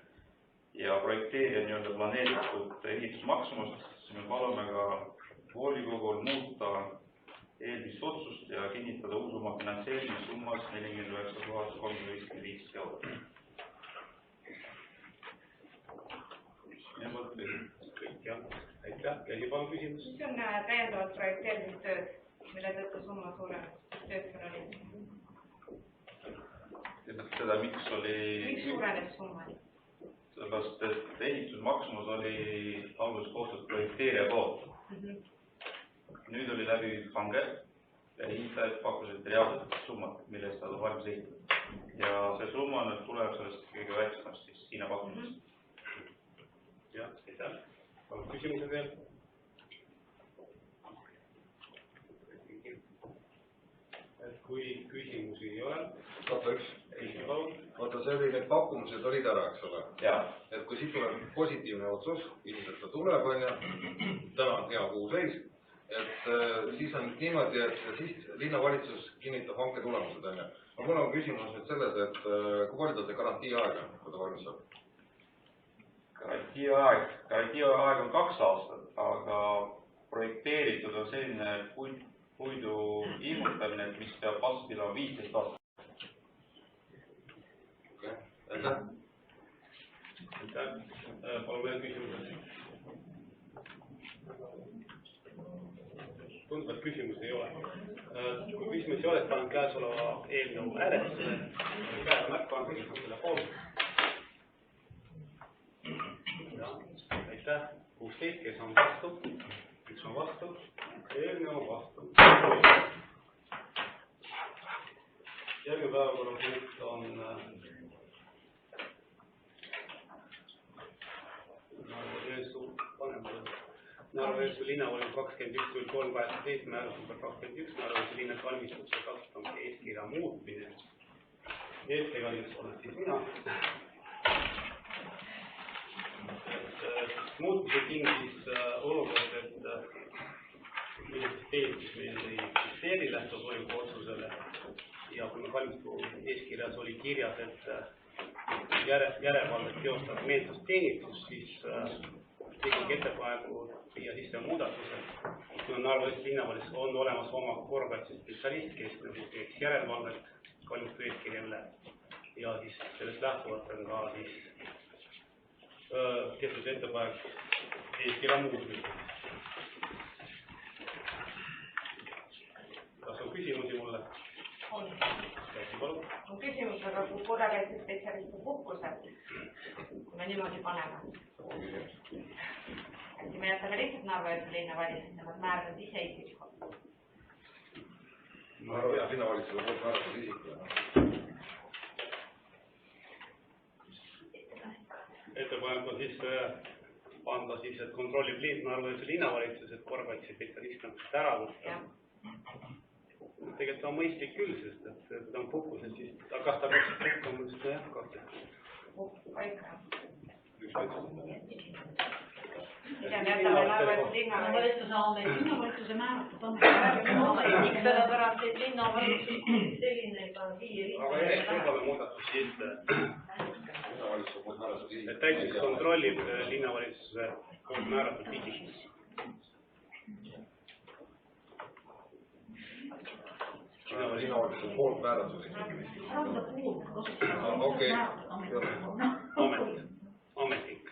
ja projekteerija nii-öelda planeeritud ehitusmaksumust, siis me palume ka volikogul muuta eelmist otsust ja kinnitada uus oma finantseerimise summas 49 355 eurot. Aitäh, Kelly, palun küsimus. Mis on täiendavad projekteerimistööd, mille tõttu summa suurenes? Töösel oli? Seda, miks suurenes summa? Sellepärast, et ehitusmaksumus oli alguses koostatud projekteerija poolt. Nüüd oli läbi hange ja ehitajad pakkusid reaalselt summat, mille eest nad on valmis ehitatud. Ja see summa nüüd tuleb sellest kõige väiksemast siis Hiina pakkumisest. Jah, aitäh. Palun küsimused veel. Kui küsimusi ei ole. Vaata, see oli need pakkumused olid ära, eks ole. Et kui siit tuleb positiivne otsus, ilmselt ta tuleb, on ja täna on hea kuu seis, et siis on niimoodi, et siis linnavalitsus kinnitab hanke tulemused, on ja. Aga mul on küsimus nüüd selles, et kui palju ta see garantii aega, kui ta valmis saab? Garantii aeg on 2 aastat, aga projekteeritud on selline puidu ilmutamine, mis peab vastu pidama 15 aastat. Aitäh. Palun veel küsimused. Tundub, et küsimusi ei ole. Kui küsimusi ei ole, panen käesoleva eelnõu hääletusele. Käe märku anda, kes on selle poolt. Aitäh. 16, kes on vastu? Üks on vastu. Eelnõu on vastu. Järgmine päevakorrapunkt on Narva-Jõesuu linnavolikogu 21.03.18 määrus number 21 Narva-Jõesuu linnas valmistumise kasutamise eeskirja muutmine. Ettekandjaks olen siis mina. Muutmise tingis olukord, et millisest teelis meil ei eksisteeri lähtuvalt volikogu otsusele ja kui me valmistu eeskirjas oli kirjas, et järelevalvet teostab meelsusteenitus, siis tegin ettepaneku viia sisse muudatused. Kuna Narva-Jõesuu linnavalitsus on olemas oma korrakaitsespetsialist, kes teeks järelevalvet valmistu eeskirja üle ja siis sellest lähtuvalt on ka siis tehtud ettepanek eeskirja muutmiseks. Kas on küsimusi mulle? On küsimus, aga kui korrakaitsespetsialisti puhkused, kui me niimoodi paneme, äkki me jätame lihtsalt Narva-Jõesuu linnavalitsus, nemad määravad ise isikut. Narva-Jõesuu linnavalitsusele poolt määratud isikule. Ettepanek on siis anda siis, et kontrollib Narva-Jõesuu linnavalitsus, et korrakaitsespetsialist on ära võtta. Tegelikult on mõistlik küll, sest et kui ta on puhkuses, siis kas ta peaks puhkama, siis ta jätkab. Linnavalitsuse määratud ametnik, sellepärast, et linnavalitsus selline ka siia. Aga järjest muudatus siis, et täitsus kontrollib linnavalitsuse määratud isikut. Linnavalitsus poolt määratud ametnik.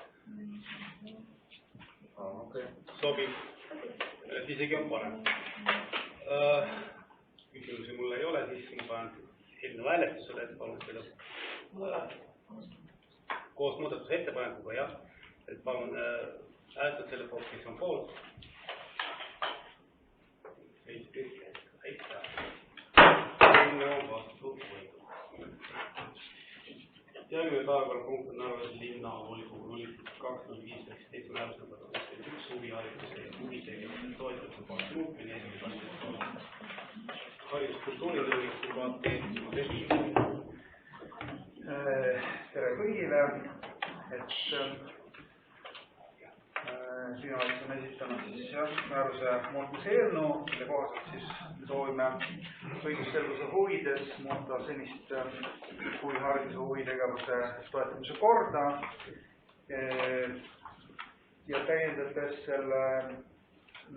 Sobib, et isegi on parem. Küsimusi mul ei ole, siis ma panen eelnõu hääletusele, et palun seda koos muudatuse ettepanekuga, jah, et palun hääletada selle poolt, kes on poolt. Järgmine päevakorrapunkt on Narva-Jõesuu linnavolikogu 02.05.17 määrus number 21 üks huvihariduse ja huvitegevuse toetamise baasi muutmine esimese asjade hariduskultuurinõuniku KT. Tere kõigile, et sinu jaoks on esitanud siis määruse muutmise eelnõu, mille kohaselt siis soovime õigusselguse huvides muuta senist huvihariduse huvitegevuse toetamise korda ja täiendades selle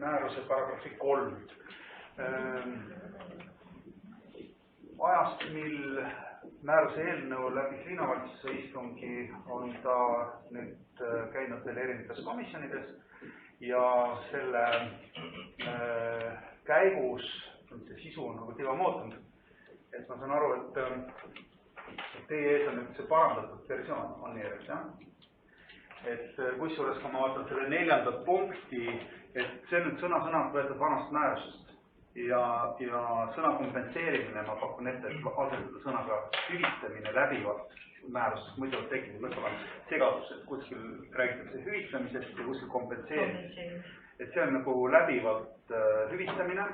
määruse paragrahvi 3. Ajast, mil määruse eelnõu läbi linnavalitsuse istungi on ta nüüd käinud veel erinevates komisjonides ja selle käigus see sisu on nagu tiba muutunud. Et ma saan aru, et teie ees on nüüd see parandatud versioon on nii, et kusjuures kui ma vaatan selle 4. punkti, et see on nüüd sõna-sõna võetud vanast määrusest ja sõna kompenseerimine ma pakun ette, et asendada sõnaga hüvitamine läbivalt määrusest, muidu tekib mõtlevad segadus, et kuskil räägitakse hüvitamisest ja kuskil kompenseerimisest. Et see on nagu läbivalt hüvitamine,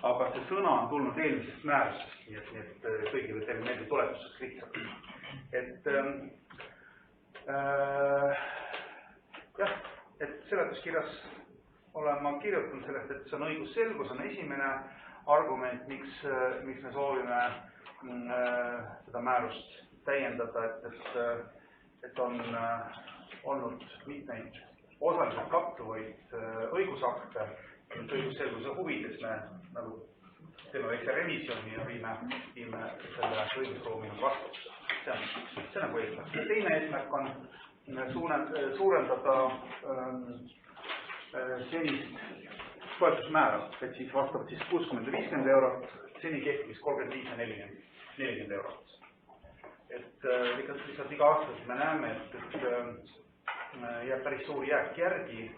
aga see sõna on tulnud eelmisest määrusest, nii et kõigile teile meelde tuletuseks lihtsalt. Et jah, et seletuskirjas olen ma kirjutanud sellest, et see on õigusselgus, on esimene argument, miks me soovime seda määrust täiendada, et on olnud mitmeid osaliselt kattuvaid õigusakte, õigusselguse huvides me nagu teeme väikse revisjoni ja viime selle õigusruumi vastuks. See on nagu eesmärk. Teine eesmärk on suurendada senist toetusmäära, et siis vastavalt 60 ja 50 eurot, seni kehtis 35 ja 40 eurot. Et lihtsalt iga aastas me näeme, et jääb päris suur jääk järgi.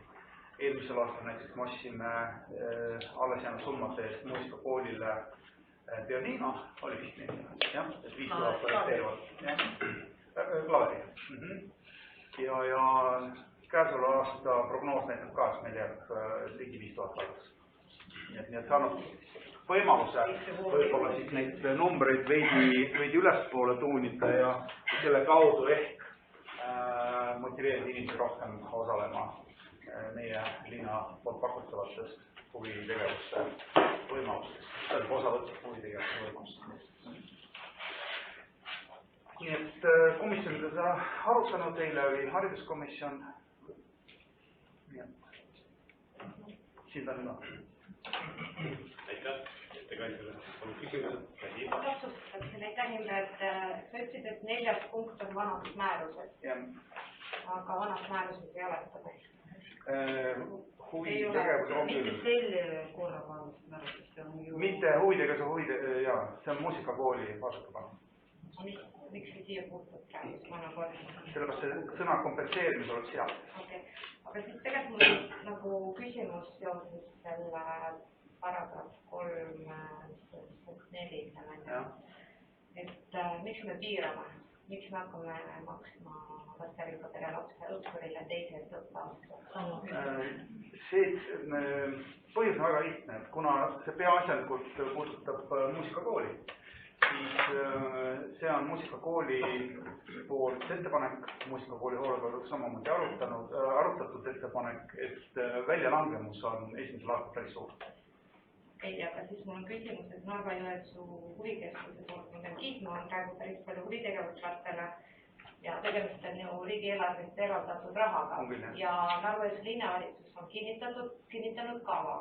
Eelmisel aastal näiteks me ostsime alles jäänud summade eest muusikakoolile pianino, oli vist nii, jah, et 5000 orienteerivad klaveri. Ja käesoleva aasta prognoos näitab ka, et meil jääb ligi 5000 alles. Nii et see annab võimaluse võib-olla siis neid numbreid veidi ülespoole tuunida ja selle kaudu ehk motiveerida inimesi rohkem osalema meie linna poolt pakutavatest huvitegevuste võimalustest. See on osa võtta huvitegevuste võimalustest. Nii et komisjonides arutanud, eile oli hariduskomisjon. Siin ta nüüd on. Aitäh, ettekandjale. On küsimused? Ma täpsustan selle ettekandjale, et sa ütlesid, et 4. punkt on vanast määrusest. Aga vanast määrusest ei ole seda meil. Huvitegevuse on küll. Mitte selle korra vanast määrusest on ju... Mitte huvitegevuse, jaa, see on muusikakooli vastutuba. Miks see siia puutub praegu vana korda? Sellepärast see sõna kompenseerimis oleks hea. Okei. Aga siis tegelikult mul on nagu küsimus seoses selle paragrahv 3.4. Et miks me piirame? Miks me hakkame maksma lasterikadele õppurile teisest õppeaastal? See põhjus on väga lihtne, et kuna see peaasjalikult puudutab muusikakooli, siis see on muusikakooli poolt ettepanek, muusikakooli hoolekogu samamoodi arutatud ettepanek, et väljalangemus on esimesel aastal päris suur. Ei, aga siis mul on küsimus, et Narva-Jõesuu huvikeskuse poolt ma pean kiitma, on praegu päris palju huvitegevust lastele ja tegemist on ju riigieelarvest eraldatud rahaga ja Narva-Jõesuu linnavalitsus on kinnitanud kava,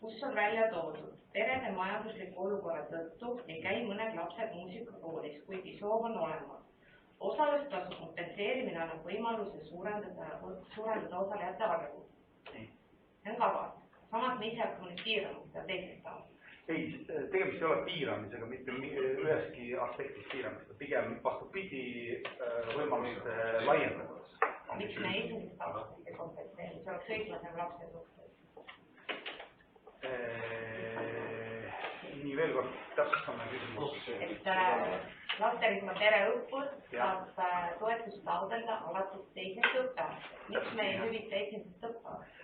kus on välja toodud. Perede majandusliku olukorra tõttu ei käi mõned lapsed muusikakoolis, kuigi soov on olemas. Osalustasu kompenseerimine annab võimaluse suurendada osalejate arvu. See on kavas. Samas me ise hakkame nüüd piirama seda teisest aastast. Ei, tegemist ei ole piiramisega, mitte üheski aspektis piiramist. Pigem vastupidi võimaluste laiendades. Miks me esimesest aastast ei kompenseeri? See oleks õiglasem lapse suhtes. Nii veel kord täpsustame küsimus. lasterühma pereõppur saab toetust taotleda alates teisest õppeaastast. Miks me ei hüvita esimesest õppeaastast?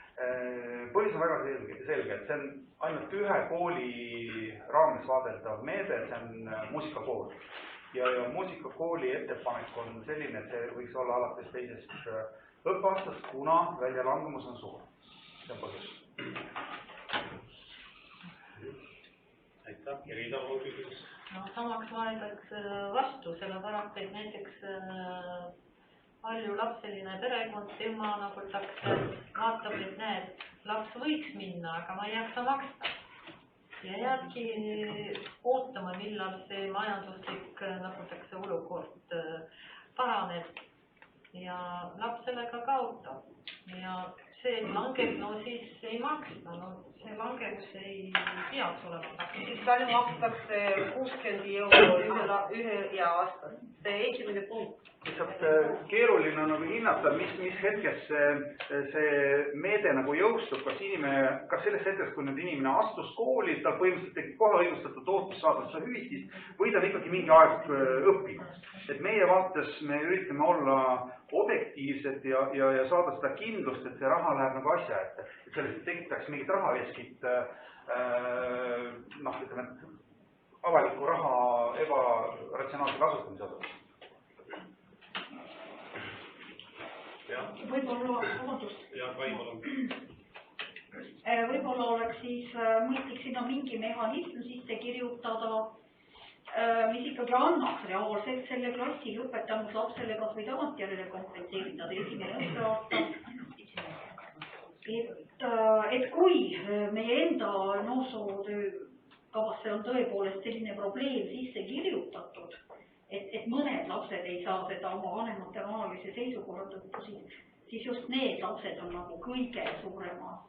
Põhjus on väga selge, et see on ainult ühe kooli raames vaadeldav meede, see on muusikakool. Ja muusikakooli ettepanek on selline, et see võiks olla alates teisest õppeaastast, kuna väljalangemus on suur. See on põhjus. Aitäh, ja Riida on küsimus. No samaks vaedaks vastu, sellepärast, et näiteks paljulapseline perekond tema nagu vaatab, et näed, laps võiks minna, aga ma ei jaksa maksta. Ja jääbki ootama, millal see majanduslik nagu olukord paraneb ja laps sellega kaotab. Ja see langeb, no siis ei maksta, no see langevus ei peaks olema. Siis palju makstakse 60 € ühe ja aastas. See esimene punkt. Lihtsalt keeruline on hinnata, mis hetkes see meede nagu jõustub, kas selles hetkes, kui nüüd inimene astus kooli, tal põhimõtteliselt tekib kohe õigustatud ootus saada seda hüvitist, või ta on ikkagi mingi aeg õppinud. Et meie vaates me üritame olla objektiivsed ja saada seda kindlust, et see raha läheb nagu asja ette. Et sellest tekitaks mingit rahaveskit, ütleme, avaliku raha ebaratsionaalse kasutamise osas. Võib-olla oleks siis mõistlik sinna mingi mehhanism sisse kirjutada, mis ikkagi annaks reaalselt selle klassi lõpetanud lapsele kas või tagantjärele kompenseerida esimene õppeaasta. Et kui meie enda noorsootöökavasse on tõepoolest selline probleem sisse kirjutatud, et mõned lapsed ei saa seda oma vanemate rahalise seisukorra tõttu, siis just need lapsed on nagu kõige suuremad.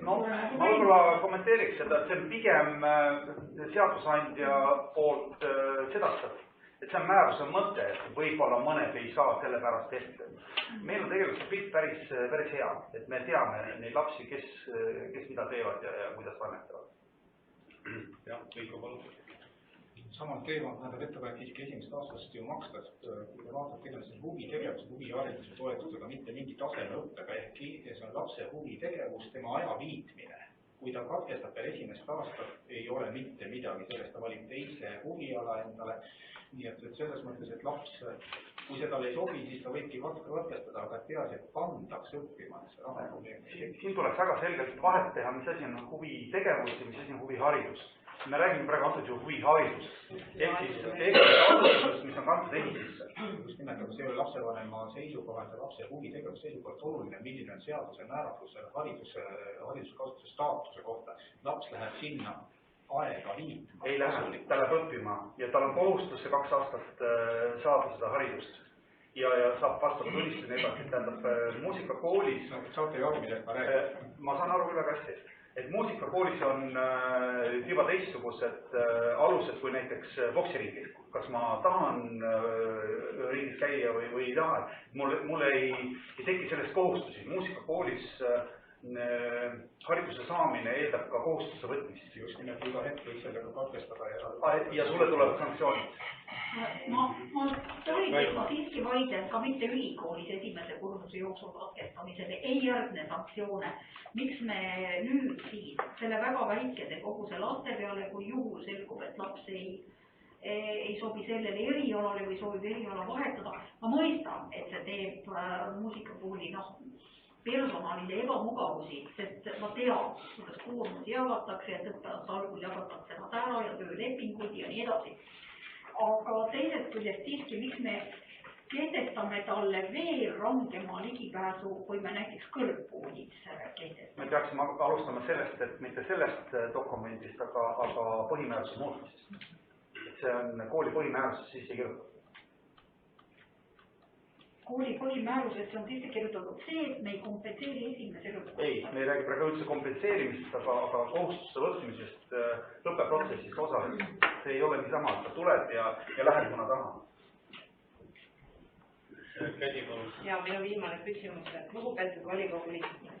Ma võib-olla kommenteeriks seda, et see on pigem seadusandja poolt sedastatud. Et see on määruse mõte, et võib-olla mõned ei saa selle pärast ette. Meil on tegelikult see pilt päris hea, et me teame neid lapsi, kes mida teevad ja kuidas toimetavad. Jah, Veiko palun. Samal teemal tähendab ettepanek siiski esimest aastast ju maksta, kui vaatab tegemist huvitegevuse, huvihariduse toetusega, mitte mingi tasemeõppega, ehkki see on lapse huvitegevus, tema aja viitmine. Kui ta katkestab veel esimest aastat, ei ole mitte midagi, sellest ta valib teise huviala endale. Nii et selles mõttes, et laps, kui see tal ei sobi, siis ta võibki katkestada, aga peaasi, et pandaks õppima. Siin tuleks väga selgelt vahet teha, mis asi on huvitegevus ja mis asi on huviharidus. Me räägime praegu antud ju huviharidusest. Ehk siis asutusest, mis on kantud ehisisse. Just nimelt, aga see ei ole lapsevanema seisukohalt ja lapse huvitegevuse seisukohalt oluline, milline on seaduse määratlus hariduskasutuse staatuse kohta. Laps läheb sinna aega viitma. Ei lähe, ta läheb õppima ja tal on kohustus see 2 aastat saada seda haridust. Ja saab vastava tunnistuseni edasi. Tähendab, muusikakoolis... Saate ju aru, millest ma räägin? Ma saan aru küll väga hästi. Et muusikakoolis on juba teistsugused alused kui näiteks boksiringis. Kas ma tahan ringis käia või ei taha. Mul ei teki sellest kohustusi. Muusikakoolis hariduse saamine eeldab ka kohustuse võtmist. Just nimelt iga hetk võiks sellega katkestada. Ja sulle tuleb sanktsioonid. Ma siiski vaidlen ka mitte ülikoolis esimese kursuse jooksul katkestamisele ei järgne sanktsioone. Miks me nüüd siis selle väga väikese koguse laste peale, kui juhul selgub, et laps ei sobi sellele erialale või soovib eriala vahetada. Ma mõistan, et see teeb muusikakooli personalile ebamugavusi, sest ma tean, kuidas koormus jagatakse, et õppeaasta algul jagatakse nad ära ja töölepingud ja nii edasi. Aga teisest küljest siiski, miks me kehtestame talle veel rangema ligipääsu, kui me näiteks kõrgkoolis kehtestame? Me peaksime alustama sellest, et mitte sellest dokumendist, aga põhimääruse muutmisest. See on kooli põhimääruses sisse kirjutatud. Kooli põhimääruses on sisse kirjutatud see, et me ei kompenseeri esimese lõpuks. Ei, me ei räägi praegu üldse kompenseerimisest, aga kohustuste võtmisest õppeprotsessist osalisest. See ei ole niisama, et ta tuleb ja läheb, kuna taha. Ja minu viimane küsimus, et lugupeetud volikogu liikmed,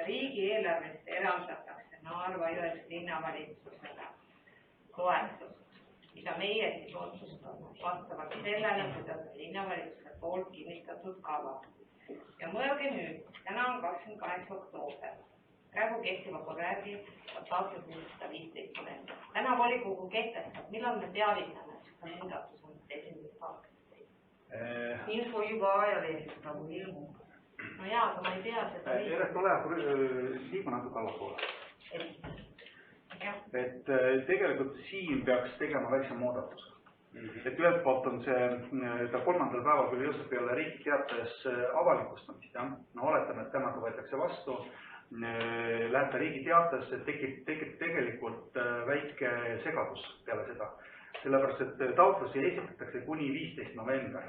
riigieelarvest eraldatakse Narva Jõesuu linnavalitsusele toetust mida meie siis otsustame vastavalt sellele, kuidas linnavalitsuse poolt kinnitatud kava. Ja mõelge nüüd, täna on 28. oktoober. Praegu kehtiva korra järgi taotlus 115 november. Täna volikogu kehtestab, millal me teavitame, et muudatus on 1. aastast. Info juba ajalehes nagu ilmu. No jaa, aga ma ei tea seda. Järjest liigu natuke allapoole. Et tegelikult siin peaks tegema väikse muudatus. Et ühelt poolt on see, ta 3. päeval küll just peale riigi teates avalikustamist, jah. No oletame, et täna ta võetakse vastu, läheb ta riigi teatesse, tekib tegelikult väike segadus peale seda. Sellepärast, et taotlusi esitatakse kuni 15. november.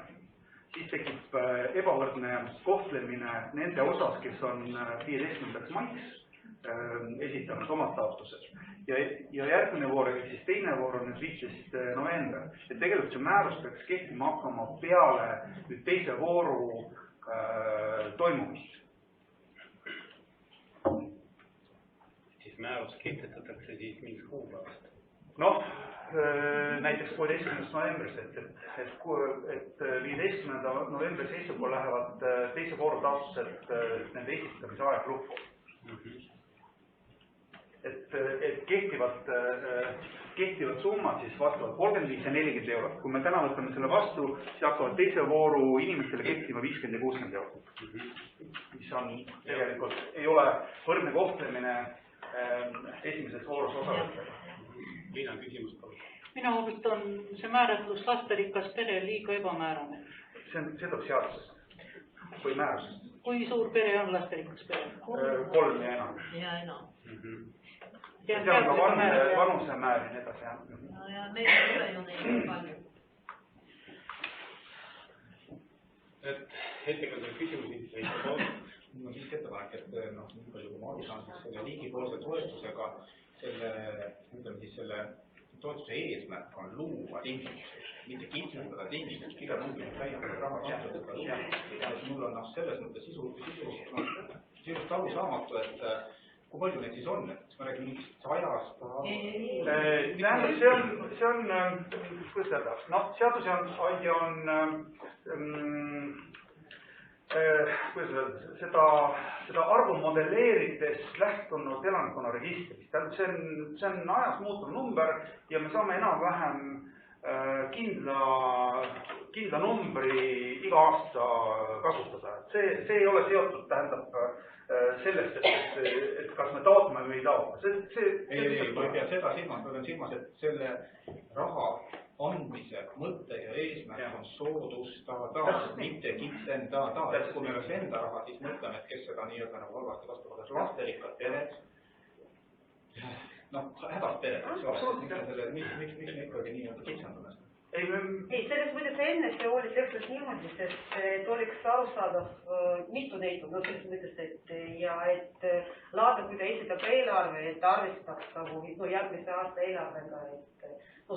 Siis tekib ebavõrdne kohtlemine nende osas, kes on 15. maiks esitanud omad taotlused. Ja järgmine voor, siis teine voor on 15. november. Et tegelikult see määrus peaks kehtima hakkama peale teise vooru toimumist. Siis määrus kehtestatakse siis mingis kuupäevast? Noh, näiteks 16. novembris, et 15. novembri seisuga lähevad teise vooru taotlused nende esitamise aeg lukku. Et kehtivad summad siis vastavalt 35 ja 40 eurot. Kui me täna võtame selle vastu, siis hakkavad teise vooru inimestele kehtima 50 ja 60 eurot. Mis on tegelikult, ei ole võrdne kohtlemine esimeses voorus osavõttel. Liina küsimus palun. Minu arust on see määratlus lasterikas pere liiga ebamäärane. See tuleb seadusest või määrusest. Kui suur pere on lasterikas pere? 3 ja enam. Ja enam. See on ka vanuse määr ja nii edasi. Ja meil ei ole ju neid palju. Et ettekandel küsimusi ei saa. Mul on siiski ettepanek, et nii palju kui ma aru saan, siis selle riigipoolse toetusega selle toetuse eesmärk on luua tingimusi, mitte kitsendada tingimusi, iga numbri täiendada raha kasutada. Ja mul on selles mõttes sisust aru saamatu, et kui palju neid siis on, et ma räägin mingist 100-st. See on, kuidas öelda, seadusandja on seda arvu modelleerides lähtunud elanikkonna registrist. See on ajas muutuv number ja me saame enam-vähem kindla numbri iga aasta kasutada. See ei ole seotud, tähendab sellest, et kas me taotleme või ei taotle. Ei, ma ei pea seda silmas, ma pean silmas, et selle raha andmise mõte ja eesmärk on soodustada, mitte kitsendada. Kui meil oleks enda raha, siis mõtleme, et kes seda nii-öelda nagu halvasti vastu lasterikkad pered, hädast pered, miks me ikkagi nii-öelda kitsendame? Ei, selles mõttes enne see oli täpselt niimoodi, et oleks arusaadav mitu neid, selles mõttes, et laada, kui ta esitab eelarve, et arvestaks järgmise aasta eelarvega,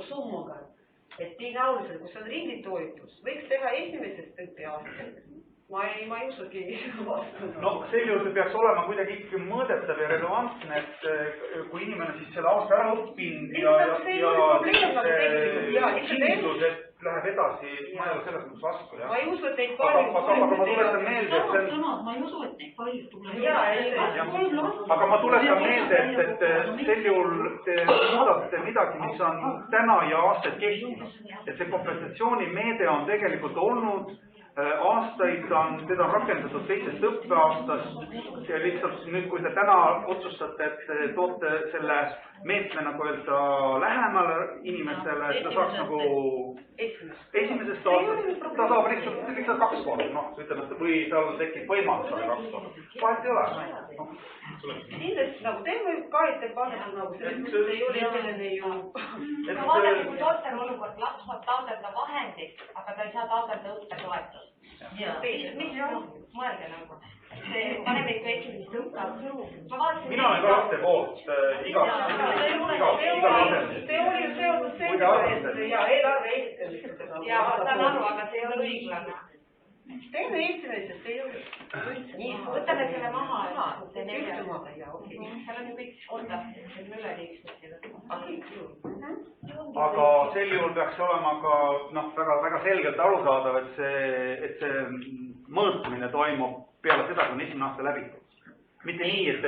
summaga. Et tõenäoliselt, kui see on riigi toetus, võiks teha esimesest õppeaastast. Ma ei usugi vastu. No sel juurde peaks olema kuidagi ikkagi mõõdetav ja relevantne, et kui inimene siis selle aasta ära õppinud ja kindlus, et läheb edasi, ma ei ole selles mõttes vastu. Ma ei usu, et neid palju Aga ma tuletan meelde, et sel juhul te muudate midagi, mis on täna ja aastaid kehtinud. Et see kompensatsiooni meede on tegelikult olnud aastaid, teda on rakendatud teisest õppeaastast ja lihtsalt nüüd, kui te täna otsustate, et toote selle meetme nagu öelda lähemale inimesele, et ta saaks nagu esimesest aastast, ta saab lihtsalt 2 korda, ütleme, või tal tekib võimalus 2 korda. Vahet ei ole. Kindlasti, nagu teeme ka ettepaneku, nagu selles mõttes ei ole selline ju. Aga vaadake, kui toetan olukord, laps saab taotleda vahendit, aga ta ei saa taotleda õppetoetust. Mis mõelge nagu? Paneme ikka esimest õppetoetust. Mina olen ka laste poolt igal tasemel. See oli ju seotud sellega, ja eelarve esitamisega. Ja ma saan aru, aga see ei ole õiglane. Teeme esimesest, ei ole. Nii, võtame selle maha. Ühtumaga, jaa, okei. Seal on ju kõik korda, et me üle liiksime. aga sel juhul peaks olema ka väga selgelt arusaadav, et see mõõtmine toimub peale seda, kui on esimene aasta läbitud. Mitte nii, et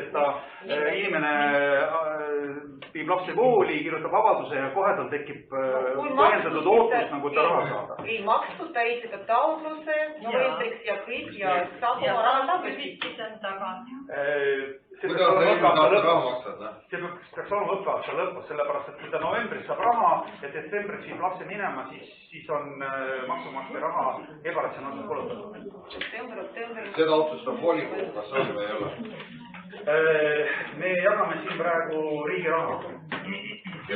inimene viib lapse kooli, kirjutab avalduse ja kohe tal tekib põhjendatud ootus, nagu ta raha saada. Ei makstud, ta esitab taotluse novembriks ja kõik ja saab oma raha tagasi. Kuidas sa eelmine aasta raha maksad? See peaks olema õppeaasta lõpus, sellepärast, et kui ta novembris saab raha ja detsembris viib lapse minema, siis on maksumaksja raha ebaratsionaalselt kulutatud. Seda otsustab volikogu, kas on või ei ole? Me jagame siin praegu riigi raha. Ja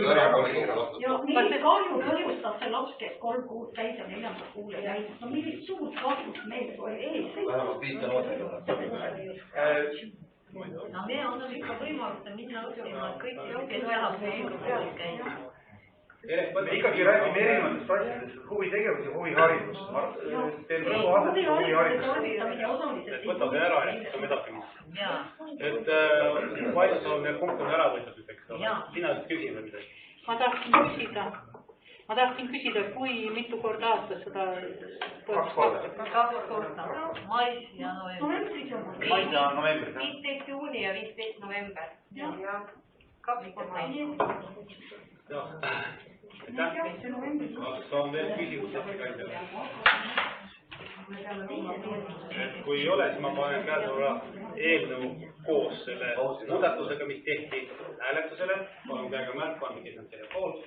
millist kahju põhjustab see laps, kes 3 kuud käis ja 4. kuule jäi? No millist suurt kahjust meil ees? Vähemalt 5 nootega. No me anname ikka võimaluse minna õppima, et kõik kes tahab koolis käia. Me ikkagi räägime erinevatest asjadest, huvitegevus ja huviharidus. Teil rõhu asetus huviharidus. Võta see ära ja siis on edasi. Et vaidlusel on need punktid ära võetud, eks ole. Sina küsida midagi. Ma tahtsin küsida, kui mitu korda aastas seda 2 korda. 2 korda, mais ja novembris. 15 juuni ja 15 november. 2 korda. Kas on veel küsimus ettekandjale? Kui ei ole, siis ma panen käesoleva eelnõu koos selle muudatusega, mis tehti hääletusele. Palun käega märku, kes on selle poolt.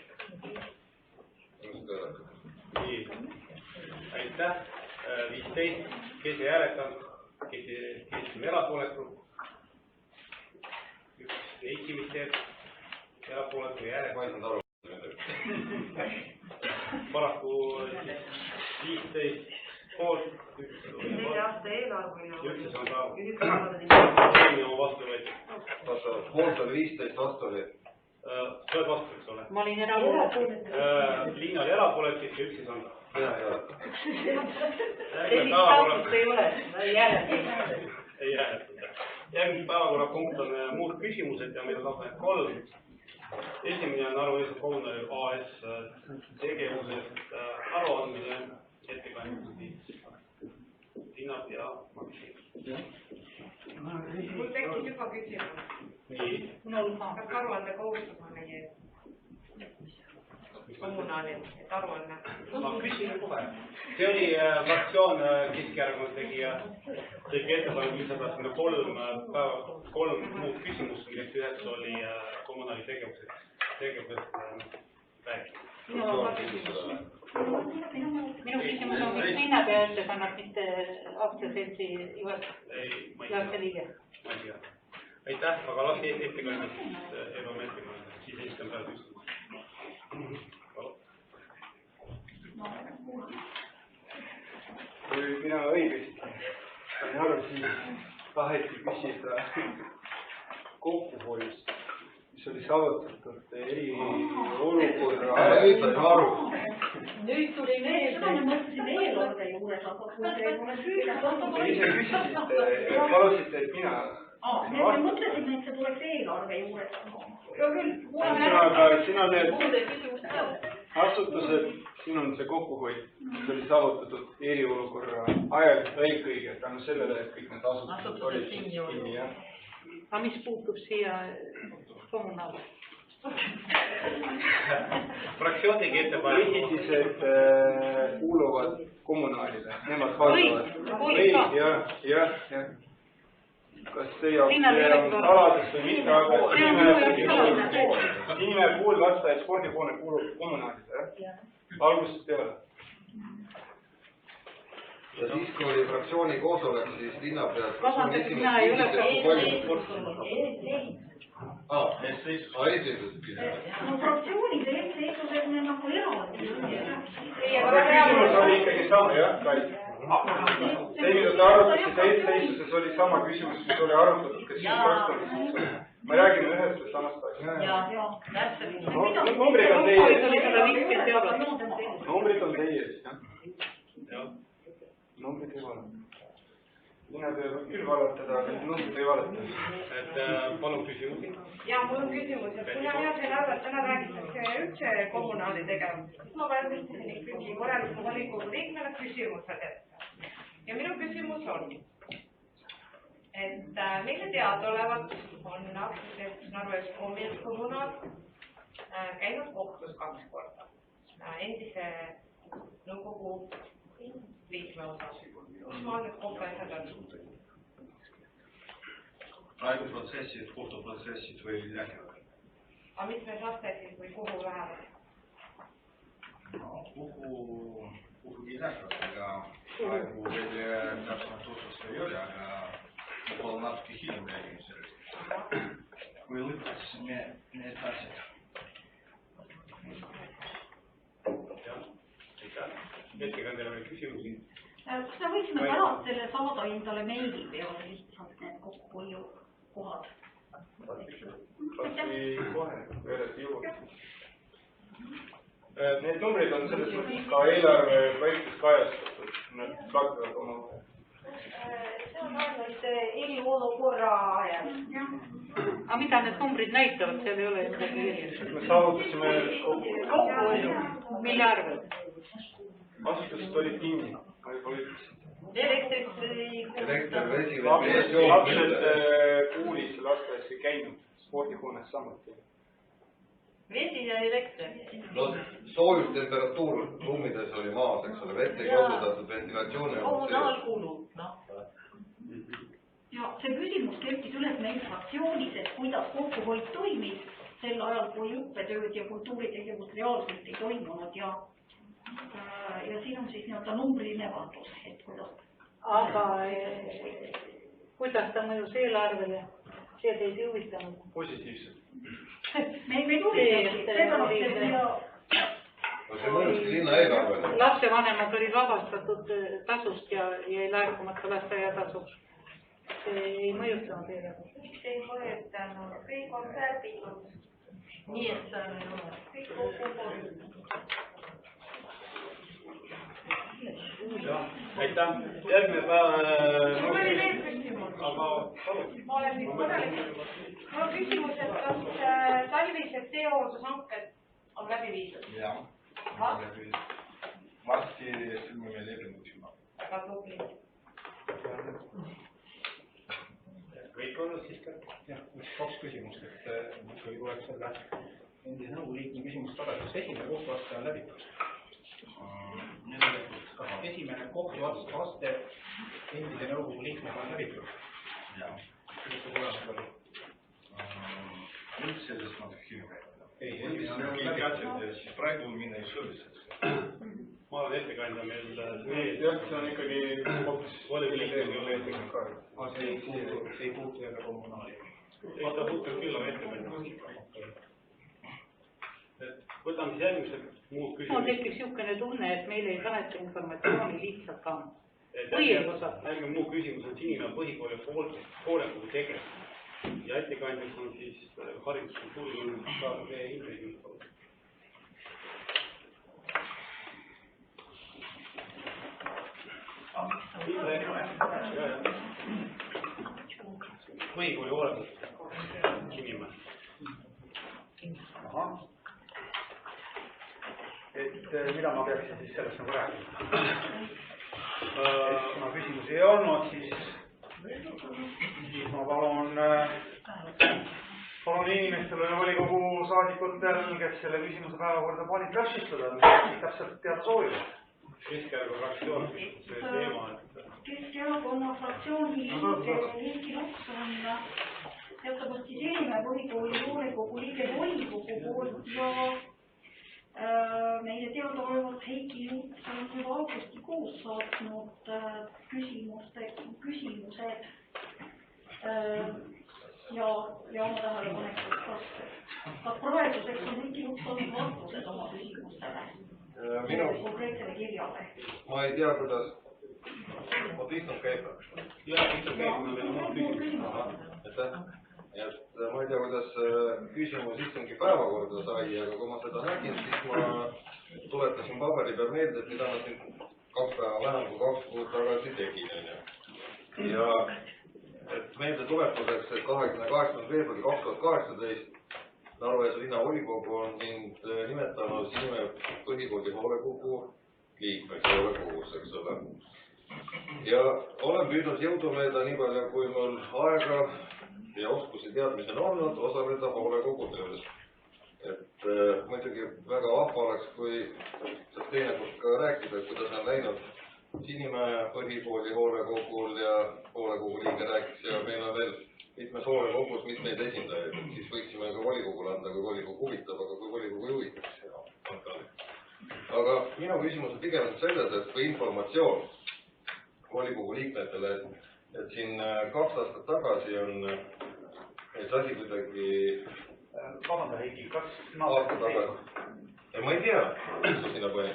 Nii, aitäh. 15, kes ei hääletanud, kes on erapooletu. Üks esimist teeb, erapooletu ei hääletanud. Paraku 15 poolt. 4 aasta eelarve ja üks on ka eelnõu vastu võetud. Poolt oli 15, vastu oli? Sa oled vastu, eks ole? Ma olin erapooletu. Liina oli erapooletu ja üks ei saanud. Sellist taotlust ei ole, ei hääletada. Ei hääletada. Järgmine päevakorrapunkt on muud küsimused ja meil on 3. Esimene on Narva-Jõesuu Kommunali AS tegevusest aruandmine ettekandjad Linnap ja Maksim. Mul tekkis juba küsimus. Kas aruande kohustus on meie kommunaalil, et aruanne? Ma küsin kohe. See oli fraktsioon Keskerakond tegi ettepanek lisada sinna 3 muud küsimust, millest üheks oli kommunaali tegevusest rääkida. Minu küsimus on, miks linnapea ettekannet, mitte aktsiaseltsi juhatuse liige? Ma ei tea. Aitäh, aga lasi ettekandjad edame ettekandjad, siis esitan praegu küsimus. Kui mina õigesti sain aru, siis taheti küsida kokkuhoiust, mis oli saavutatud eriolukorra. Nüüd tuli meelde. Seda me mõtlesime eelarve juures, aga kui te ei ole süüda. Te ise küsisite, palusite, et mina... Me mõtlesime, et see tuleks eelarve juures. Ja küll. Siin on need asutused, siin on see kokkuhoid, mis oli saavutatud eriolukorra ajal eelkõige, tänu sellele, et kõik need asutused olid kinni. Aga mis puutub siia kommunaali? Fraktsioon tegi ettepanek. Ehitised kuuluvad kommunaalile, nemad haldavad. Jah. Kas see on aladest või mitte, aga inimene kuul lasteaed spordihoone kuulub kommunaalile, algusest ei ole. Ja siis, kui oli fraktsiooni koosolek, siis linnapead... Vabandust, mina ei ole No fraktsioonid eesseislused me nagu eraldi. Aga küsimus oli ikkagi sama, jah, Kai? See, mida te arutasite eesseisuses, oli sama küsimus, mis oli arutatud, kas siis vastuolus. Me räägime ühest või samast asjast. Numbrid on teie. Numbrid on teie, jah. Numbrid ei valeta. Mina peab küll valetada, aga numbrid ei valeta. Et palun küsimusi. Ja mul on küsimus, et kuna hea selle aru, et täna räägitakse üldse kommunaali tegevust, siis ma valmistasin ikkagi korraliku volikogu liikmele küsimused ette. Ja minu küsimus on, et meile teadaolevalt on aktsiaselts Narva Kommunaal käinud kohtus 2 korda endise nõukogu liikme osas. Kus maal need kohtuasjad on? Praegu kohtuprotsessid või lähivad. Aga mitmes astesid või kuhu lähevad? No, kuhugi lähivad, aga praegu veel täpsemalt otsust ei ole, aga võib-olla natuke hiljem räägime sellest. Kui lõpetasime need asjad. Ettekandjale veel küsimusi? Kas me võiksime pärast selle saada endale meili peale lihtsalt need kokkuhoiukohad? Kas ei kohe, veeleti juurde? Need numbrid on selles mõttes ka eelarve projektis kajastatud, need katavad oma. See on ainult eriolukorra ajal. Aga mida need numbrid näitavad, seal ei ole ju midagi kirjas? Me saavutasime kokkuhoiu, mille arvel? asutused olid kinni, ma juba ütlesin. Elekter, vesi, lapsed kuulis lasteaias ei käinud, spordihoones samuti. Vesi ja elekter. No soojustemperatuur ruumides oli maas, eks ole, vett ei kasutatud, ventilatsioon. Kommunaalkulud, noh. Ja see küsimus kerkis üles meil fraktsioonis, et kuidas kokkuhoid toimis sel ajal, kui õppetööd ja kultuuritegevust reaalselt ei toimunud ja siin on siis nii-öelda numbriline vastus, et kuidas. Aga kuidas ta mõjus eelarvele? See teid ei huvitanud? Positiivselt. Meid huvitanud, seepärast, et see mõjuski linna eelarvele. Lapsevanemad olid vabastatud tasust ja ei laekumata lasteaiatasuks. See ei mõjutanud eelarvele. Miks ei mõjutanud? Kõik on kärbitud. Nii et see on ole. Kõik kokku. Aitäh. Järgmine päev. Mul oli veel küsimus. Aga ma olen nüüd korralikult. Mul on küsimus, et kas talvised teehoolsushanked on läbi viidud? Jah. Varsti sõlmime lepingut juba. Väga tubli. Kõik on siis ka? Jah, 2 küsimust, et kui tuleb selle endise nõukogu liikme küsimust tagasi, kas esimene kohtuaste on läbitud? Esimene kohtuaste endise nõukogu liikmega on läbitud. Jah. Kuidas see tulemus oli? Nüüd sellest natuke hiljem. Ei, praegu minna ei soovi. Ma olen ettekandja meil. Jah, see on ikkagi hoopis volikogu. See ei puutu jälle kommunaali. Ei, ta puutub küll, aga ettekandja. Võtame siis järgmised muud küsimused. Mul tekkis niisugune tunne, et meil ei taheta informatsiooni lihtsalt ka. Järgmine muu küsimus on Sinimäe põhikooli hoolekogu tegevus. Ja ettekandjaks on siis hariduskultuuriline ka Indrek Jümpol. Põhikooli hoolekogu Sinimäe. Ahah. Et mida ma peaksin siis sellest nagu rääkima? Kuna küsimusi ei olnud, siis ma palun inimestel ja volikogu saadikutel, kes selle küsimuse päevakorda panid, täpsustada, mis täpselt teada soovivad. Keskerakonna fraktsioon, see teema, et... Keskerakonna fraktsiooni liige Heiki Luks on teatavasti Sinimäe põhikooli hoolekogu liige volikogu poolt ja meile teadaolevalt Heiki Luks on juba augustikuus saatnud küsimused ja oma tähelepanekud, kas praeguseks on Heiki Luks olnud vastused oma küsimustele konkreetsele kirjale? Ma ei tea, kuidas oot istung käib. Jah, istung käib, kui meil on küsimus. Et ma ei tea, kuidas küsimus istungi päevakorda sai, aga kui ma seda nägin, siis ma tuletasin paberi peal meelde, et mida ma siin 2 päeva vähem kui 2 kuud tagasi tegin. Ja et meelde tuletuseks, et 28. veebruari 2018 Narva-Jõesuu linnavolikogu on mind nimetanud Sinimäe põhikooli hoolekogu liikmeks hoolekogus, eks ole. Ja olen püüdnud jõudumööda nii palju, kui mul aega ja oskusi teadmisi on olnud, osaleda hoolekogu töös. Et muidugi väga vahva oleks, kui saab teinekord ka rääkida, kuidas on läinud Sinimäe põhikooli hoolekogul ja hoolekogu liige rääkis ja meil on veel mitmes hoolekogus mitmeid esindajaid, siis võiksime ka volikogule anda, kui volikogu huvitab, aga kui volikogu ei huvitaks. Aga minu küsimus on pigem selles, et kui informatsioon volikogu liikmetele, et siin 2 aastat tagasi on see asi kuidagi... Vabanda, Heiki, kas aasta tagasi? Ma ei tea, mis sinna pani.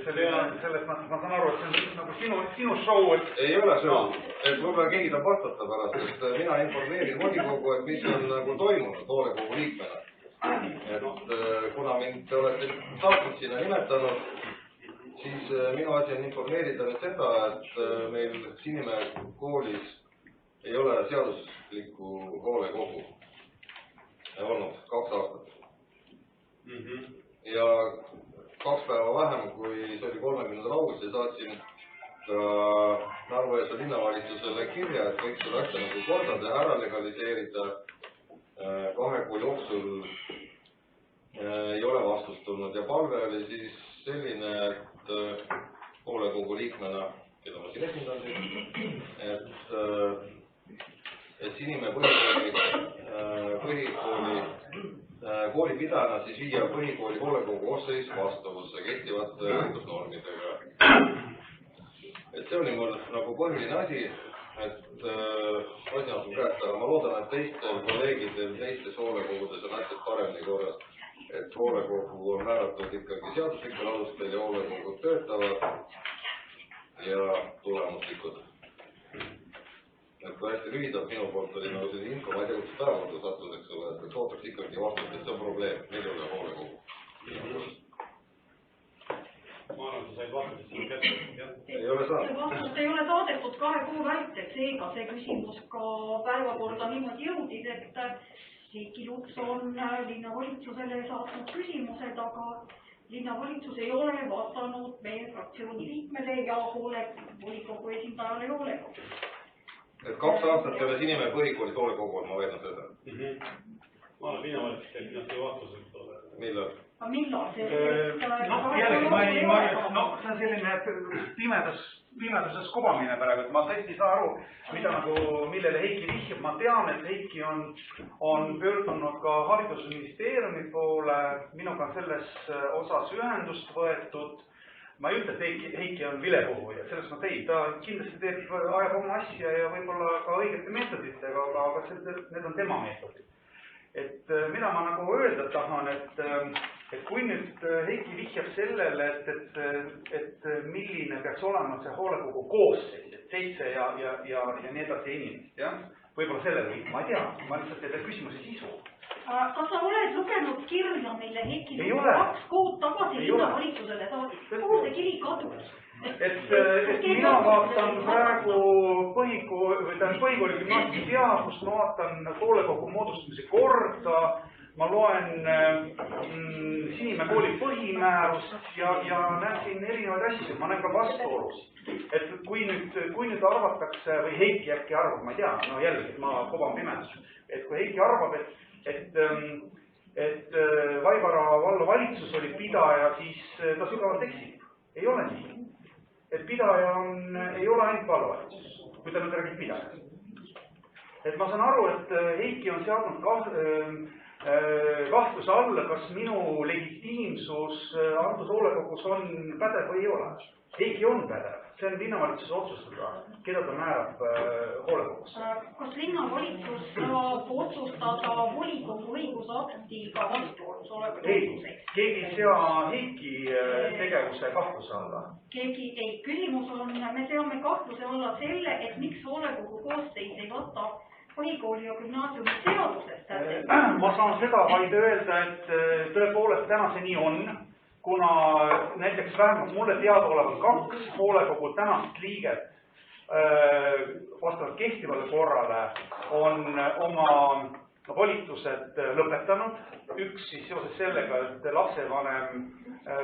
Sellest ma saan aru, et see on nagu sinu show, et... Ei ole show, et võib-olla keegi ta vastata pärast, et mina informeerin volikogu, et mis on nagu toimunud hoolekogu liikmena. Et kuna mind te olete saatnud sinna nimetanud, siis minu asi on informeerida nüüd seda, et meil Sinimäe koolis ei ole seaduslikku hoolekogu olnud 2 aastat. Ja 2 päeva vähem, kui see oli 30. augustil, saatsin ka Narva-Jõesuu linnavalitsusele kirja, et võiks seda asja nagu korda teha, ära legaliseerida. 2 kuu jooksul ei ole vastust tulnud ja palve oli siis selline, et hoolekogu liikmena, keda ma siin esindan, et Sinimäe põhikooli koolipidajana siis viia põhikooli hoolekogu koosseis vastavusse kehtivate õigusnormidega. Et see oli mul nagu põhiline asi, et asi on sul käest, aga ma loodan, et teistel kolleegidel teistes hoolekogudes on asjad paremini korras, et hoolekogu on määratud ikkagi seaduslikel alustel ja hoolekogu töötavad ja tulemuslikud. Et kui hästi lühidalt minu poolt oli nagu selline info, ma ei tea, kus päevakorda sattus, eks ole, et ootaks ikkagi vastust, et see on probleem, meil ei ole hoolekogu. Ma arvan, sa said vastust siin kätte. Ei ole saanud. Vastust ei ole saadetud 2 kuu vältel, seega see küsimus ka päevakorda niimoodi jõudis, et Heiki Luts on linnavalitsusele saatnud küsimused, aga linnavalitsus ei ole vastanud meie fraktsiooni liikmele ja volikogu esindajale hoolekogu. Et 2 aastat peale Sinimäe põhikoolis hoolekogu on, ma veedan seda. Ma olen linnavalitsus teeb kindlasti vastused. Millal? Millal? Jällegi, see on selline pimeduses kobamine praegu, et ma tõesti ei saa aru, millele Heiki vihjab. Ma tean, et Heiki on pöördunud ka haridusministeeriumi poole, minuga on selles osas ühendust võetud. Ma ei ütle, et Heiki on vilepuhuja, sellest ma tein. Ta kindlasti ajab oma asja ja võib-olla ka õigete meetoditega, aga need on tema meetodid. Et mida ma nagu öelda tahan, et kui nüüd Heiki vihjab sellele, et milline peaks olema see hoolekogu koosseis, et 7 ja nii edasi inimest, jah? Võib-olla sellele vihjab, ma ei tea, ma lihtsalt ei tea küsimuse sisu. Kas sa oled lugenud kirja, mille Heiki 2 kuud tagasi linnavalitsusele saadis? Kuhu see kiri kadus? Et mina vaatan praegu põhikooli gümnaasiumi seadust, ma vaatan hoolekogu moodustamise korda, ma loen Sinimäe kooli põhimäärust ja näen siin erinevaid asju, ma näen ka vastuolus. Et kui nüüd arvatakse, või Heiki äkki arvab, ma ei tea, no jällegi, ma koban pimedus, et kui Heiki arvab, et Vaivara valla valitsus oli pidaja, siis ta sügavalt eksib. Ei ole nii. Et pidaja ei ole ainult vallavalitsus, kui ta nüüd räägib pidajast. Et ma saan aru, et Heiki on seadnud kahtluse alla, kas minu legitiimsus antud hoolekogus on pädev või ei ole. Heiki on pädev, see on linnavalitsuse otsustada, keda ta määrab hoolekogusse. Kas linnavalitsus saab otsustada volikogu õigusaktiga vastuolus olevat otsuseid? Keegi ei sea Heiki tegevuse kahtluse alla. Küsimus on, me seame kahtluse alla selle, et miks hoolekogu koosseis ei vasta põhikooli ja gümnaasiumi seadusest. Ma saan seda vaid öelda, et tõepoolest täna see nii on, kuna näiteks vähemalt mulle teadaolevalt 2 hoolekogu tänast liiget vastavalt kehtivale korrale on oma volitused lõpetanud, üks siis seoses sellega, et lapsevanem,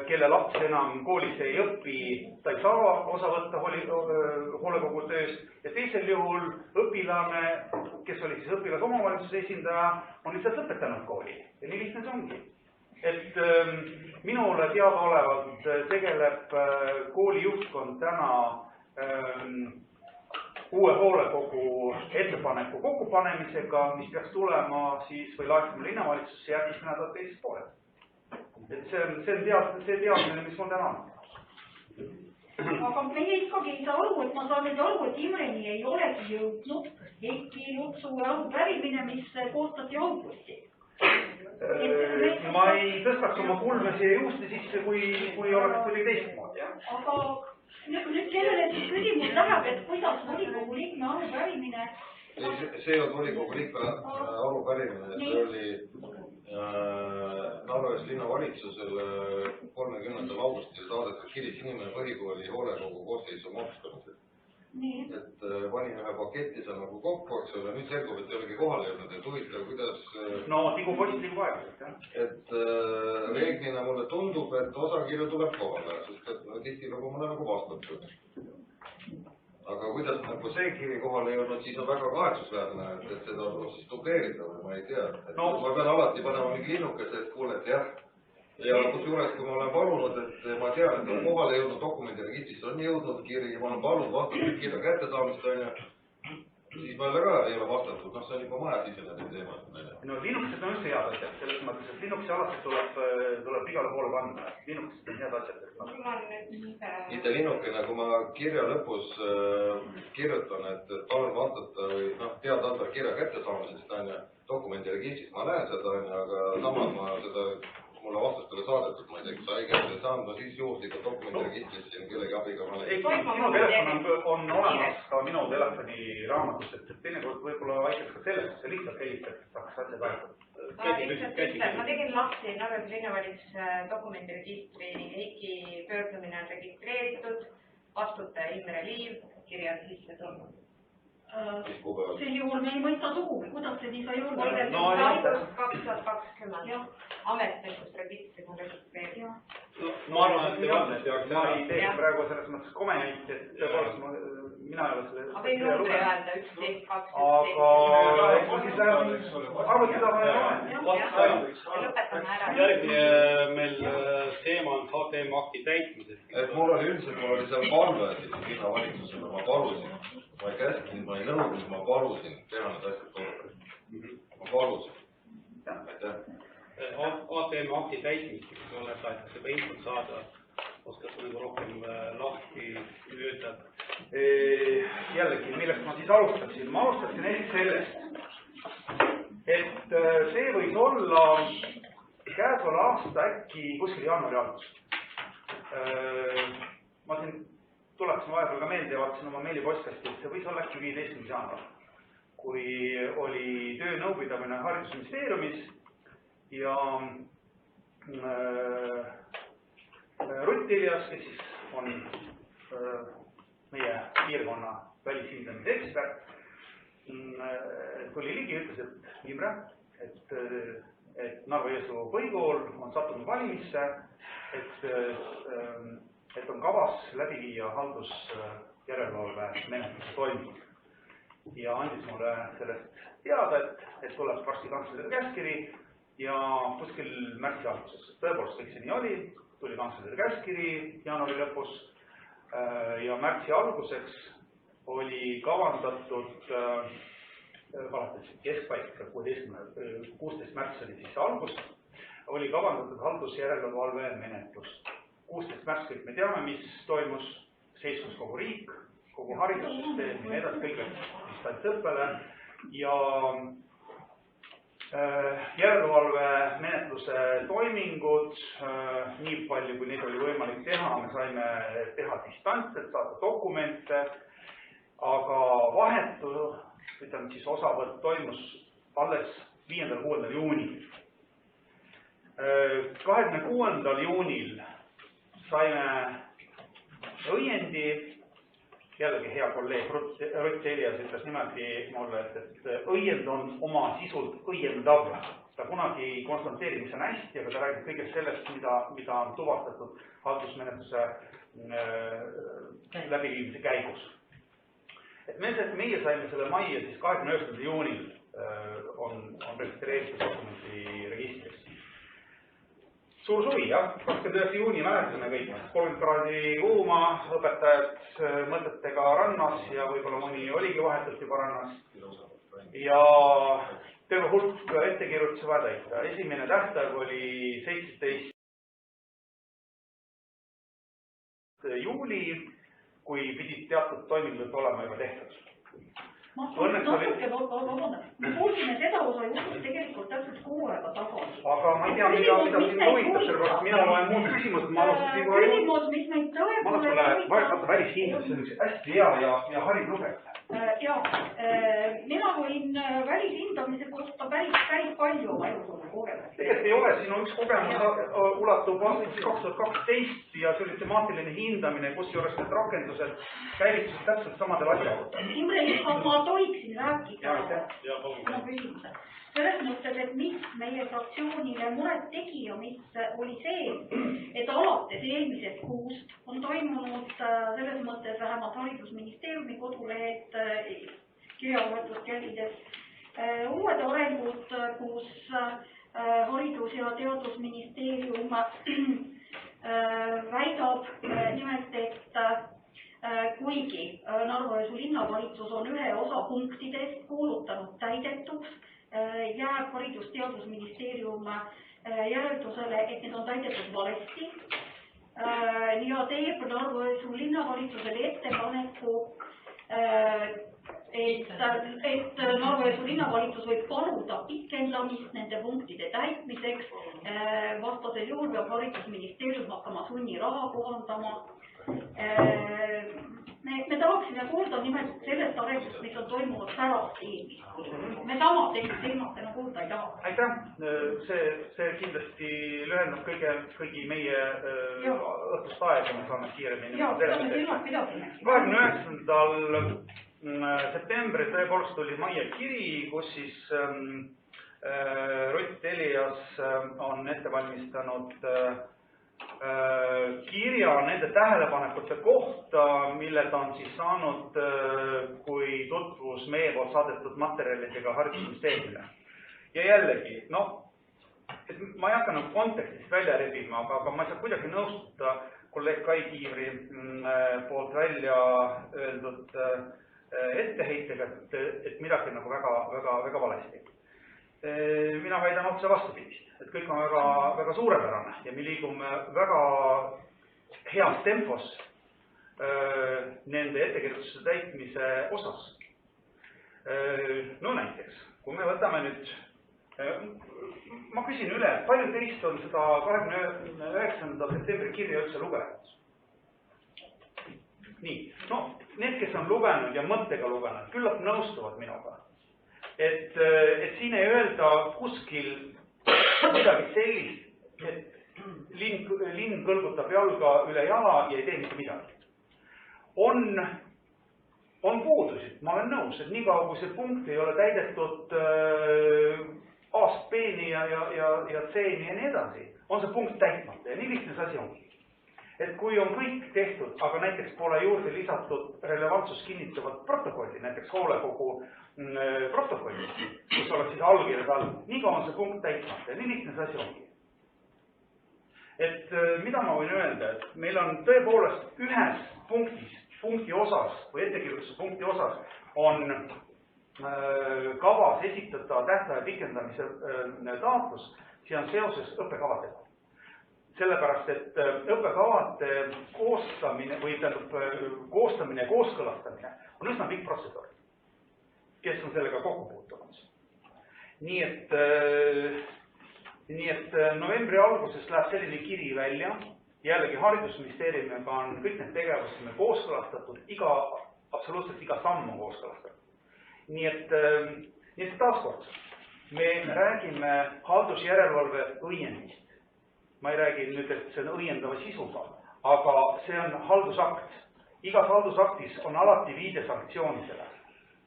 kelle laps enam koolis ei õpi, ta ei saa osa võtta hoolekogu tööst ja teisel juhul õpilane, kes oli siis õpilasomavalitsuse esindaja, on lihtsalt lõpetanud kooli ja nii lihtne see ongi. Et minule teadaolevalt tegeleb kooli juhtkond täna uue hoolekogu ettepaneku kokkupanemisega, mis peaks tulema siis või laekuma linnavalitsusse järgmist nädalat teisest pooled. Et see on teadmine, mis mul täna on. Aga meie ikkagi ei saa aru, et ma saan nüüd aru, et Imreni ei olegi jõudnud Heiki Lutsu arupärimine, mis koostati augustis. Ma ei tõstaks oma kulme siia juuste sisse, kui oleks kuidagi teistmoodi. Aga nüüd kellele siis küsimus läheb, et kuidas volikogu liikme arupärimine? See ei olnud volikogu liikme arupärimine, see oli Narva linnavalitsusele 30. augustil saadetud kiris inimene põhikooli hoolekogu koosseisu moodustamisel. Et panin ühe paketi seal nagu kokku, eks ole, nüüd selgub, et ei olegi kohale jõudnud, et huvitav, kuidas... No tigupost ligu aeglaselt, jah. Et reeglina mulle tundub, et osa kirju tuleb kohale, sest et tihtilugu mulle nagu vastatud. Aga kuidas nagu see kiri kohale jõudnud, siis on väga kahetsusväärne, et seda tuleb siis dubleerida või ma ei tea. Ma pean alati panema mingi linnukese, et kuule, et jah. Ja kusjuures, kui ma olen palunud, et ma tean, et on kohale jõudnud dokumendiregistrisse, on jõudnud kiri, ma olen palunud vastatud kirja kättesaamist, siis meile ka ei ole vastatud, see on juba majasisene teema. No Linuxid on üldse head asjad, selles mõttes, et Linuxi alasse tuleb igale poole panna. Linuxid on head asjad. Mitte Linukene, kui ma kirja lõpus kirjutan, et palun vastata või teada anda kirja kättesaamisest dokumendiregistrist, ma näen seda, aga samas ma seda mulle vastustele saadetud, ma ei tea, kui sai kätte saanud, siis juhuslikult dokumendiregistrisse siin kellegi abiga ma ei. Minu telefon on olemas ka minu telefoni raamatus, et teinekord võib-olla aitaks ka sellest, et see lihtsalt helistab, et saaks asja pääseda. Ma tegin lahti Narva linnavalitsuse dokumendiregistri, Heiki pöördumine on registreeritud, vastutaja Imre Liiv, kirja sisse tulnud. Sel juhul me ei mõista sugugi, kuidas see nii sai olla? 2020 ametlikus registris on registreeritud. Ma arvan, et ma ei tee praegu selles mõttes kommentit, et tõepoolest mina ei ole selle... Ma võin numbri öelda, 11, 12. Aga eks ma siis lähen arvutada või lõpetame ära. Järgmine meil teema on HTM akti täitmisest. Et mul oli seal palve linnavalitsusele, ma palusin. Ma ei käskinud, ma ei nõudnud, ma palusin teha need asjad korda. Ma palusin. Aitäh. ATM akti täitmist, kui oled tahetakse juba infot saada, oskad sa nagu rohkem lahti öelda? Jällegi, millest ma siis alustaksin? Ma alustaksin ehk sellest, et see võis olla käesoleva aasta äkki kuskil jaanuari algust. Ma siin tuleksin vahepeal ka meelde ja vaatasin oma meilipostkasti, et see võis olla äkki 15. jaanuar, kui oli töönõupidamine haridusministeeriumis ja Rutt Iljas, kes siis on meie piirkonna välishindamise ekspert, tuli ligi ja ütles, et Imre, et Narva-Jõesuu põhikool on sattunud valimisse, et on kavas läbi viia haldusjärelevalve menetluse toimub. Ja andis mulle sellest teada, et tuleb varsti kantsleri käskiri ja kuskil märtsi alguses. Tõepoolest kõik see nii oli, tuli kantsleri käskiri jaanuari lõpus ja märtsi alguseks oli kavandatud alates keskpaika, 16. märts oli siis algus, oli kavandatud haldusjärelevalve menetlus. 16. märts kõik me teame, mis toimus, seiskus kogu riik, kogu haridussüsteem, nii edasi, kõik distantsõppele ja järelevalve menetluse toimingud, nii palju kui neid oli võimalik teha, me saime teha distantselt, saada dokumente, aga vahetu, ütleme siis osavõtt toimus alles 5.–6. juunil. 26. juunil saime õiendi jällegi hea kolleeg Rutt Elias ütles niimoodi mulle, et õiend on oma sisult õiendav. Ta kunagi ei konstanteeri, mis on hästi, aga ta räägib kõigest sellest, mida on tuvastatud haldusmenetluse läbiviimise käigus. Et meie saime selle majja siis 29. juunil on registreeritud dokumenti registris. Suur suvi, jah, 29. juuni mäletame kõik, 30 kraadi kuuma, õpetajad mõtetega rannas ja võib-olla mõni oligi vahetult juba rannas. Ja terve hulk ettekirjutusi vaja täita. Esimene tähtaeg oli 17. juuli, kui pidid teatud toimingud olema juba tehtud. Ma kuulsin, et seda osa juhtus tegelikult täpselt kuu aega tagasi. Aga ma ei tea, mida sind huvitab, sellepärast mina loen muud küsimused, ma alustasin kohe juurde. Küsimus, mis meid tõepoolest vaata välishindlus, see on hästi hea ja hariv lugeda. Mina võin välishindamise kohta päris palju oma elus kogemusi. Tegelikult ei ole, siin on üks kogemus ulatub aastaks 2012 ja see oli temaatiline hindamine, kus juures need rakendused käivitusid täpselt samadel asjaoludel. Imre, ma tohiksin rääkida oma küsimuse. Selles mõttes, et mis meie fraktsioonile muret tegi ja mis oli see, et alates eelmisest kuust on toimunud selles mõttes vähemalt haridusministeeriumi kodulehed kirjavahetust jälgides uued arengud, kus Haridus- ja Teadusministeerium väidab nimelt, et kuigi Narva-Jõesuu linnavalitsus on ühe osa punktidest kuulutanud täidetuks, jääb Haridus-Teadusministeerium järeldusele, et need on täidetud valesti ja teeb Narva-Jõesuu linnavalitsusele ettepaneku, et Narva-Jõesuu linnavalitsus võib paluda pikendamist nende punktide täitmiseks. Vastasel juhul peab Haridusministeerium hakkama sunniraha kohandama. Me tahaksime kuulda nimelt sellest arengust, mis on toimunud pärast eelmist. Me sama teematena kuulda ei taha. Aitäh, see kindlasti lühendab kõigi meie õhtust aega, me saame kiiremini. 29. septembril tõepoolest tuli majja kiri, kus siis Rutt Elias on ette valmistanud kirja nende tähelepanekute kohta, mille ta on siis saanud, kui tutvus meie poolt saadetud materjalidega haridusministeeriumile. Ja jällegi, ma ei hakka nagu kontekstist välja rebima, aga ma ei saa kuidagi nõustuda kolleeg Kai Kiivri poolt välja öeldud etteheitega, et midagi nagu väga valesti. Mina väidan otse vastupidist, et kõik on väga suurepärane ja me liigume väga heas tempos nende ettekirjutuse täitmise osas. No näiteks, kui me võtame nüüd, ma küsin üle, palju teist on seda 29. septembri kirja üldse lugenud? Nii, need, kes on lugenud ja mõttega lugenud, küllap nõustuvad minuga. Et siin ei öelda kuskil midagi sellist, et linn kõlgutab jalga üle jala ja ei tee mitte midagi. On puudusid, ma olen nõus, et niikaua kui see punkt ei ole täidetud A-st B-ni ja C-ni ja nii edasi, on see punkt täitmata ja nii lihtne see asi ongi. Et kui on kõik tehtud, aga näiteks pole juurde lisatud relevantsus kinnitavat protokolli, näiteks hoolekogu protokolli, kus oleks siis allkirjad all, niikaua on see punkt täitmata ja nii lihtne see asi ongi. Et mida ma võin öelda, et meil on tõepoolest ühes punkti osas või ettekirjutuse punkti osas on kavas esitada tähtaja pikendamise taotlus, see on seoses õppekavadega. Sellepärast, et õppekavade koostamine ja kooskõlastamine on üsna pikk protseduur, kes on sellega kokku puutunud. Nii et novembri alguses läheb selline kiri välja, jällegi haridusministeeriumiga on kõik need tegevused me kooskõlastatud, absoluutselt iga samm on kooskõlastatud. Nii et taaskord, me räägime haldusjärelevalve õiendist. Ma ei räägi nüüd, et see on õiendava sisuga, aga see on haldusakt igas haldusaktis on alati viide sanktsioonidele.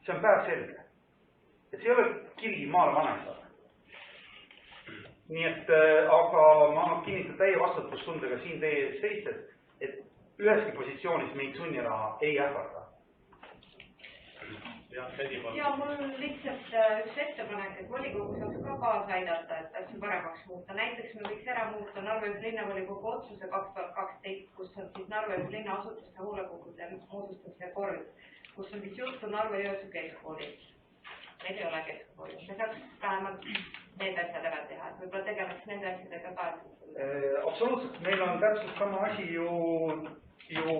See on päevselge. Et see ei ole kirgi maale vanemad. Nii et, aga ma kinnitan täie vastutustundega siin teie ees seistes, et üheski positsioonis meid sunniraha ei ähvarda. Ja mul lihtsalt üks ettepanek, et volikogu saaks ka kaasa aidata, et asju paremaks muuta. Näiteks me võiks ära muuta Narva-Jõesuu linnavolikogu otsuse 2012, kus on siis Narva-Jõesuu linna asutuste hoolekogude moodustamise kord, kus on siis juttu Narva-Jõesuu keskkoolist. Meil ei ole keskkooli. Me saaks vähemalt need asjad ära teha, et võib-olla tegeleks nende asjadega ka. Absoluutselt. Meil on täpselt sama asi ju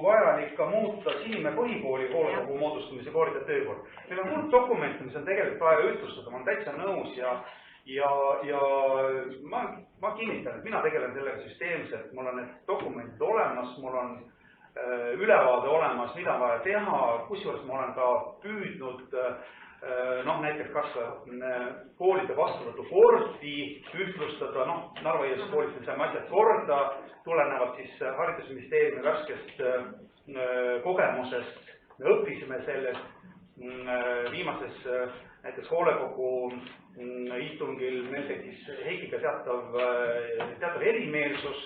vajalik ka muuta Siimäe põhikooli hoolekogu moodustamise kord ja töökord. Meil on hulk dokumente, mis on tegelikult vaja ühtlustada, ma olen täitsa nõus ja ma kinnitan, et mina tegelen sellega süsteemselt, mul on need dokumendid olemas, mul on ülevaade olemas, mida vaja teha, kusjuures ma olen ka püüdnud näiteks kas koolide vastuvõtu kordi ühtlustada, Narva-Jõesuu koolid me saame asjad korda, tulenevalt siis haridusministeeriumi värskest kogemusest. Me õppisime sellest viimases näiteks hoolekogu istungil, meil tekkis Heikiga teatav erimeelsus.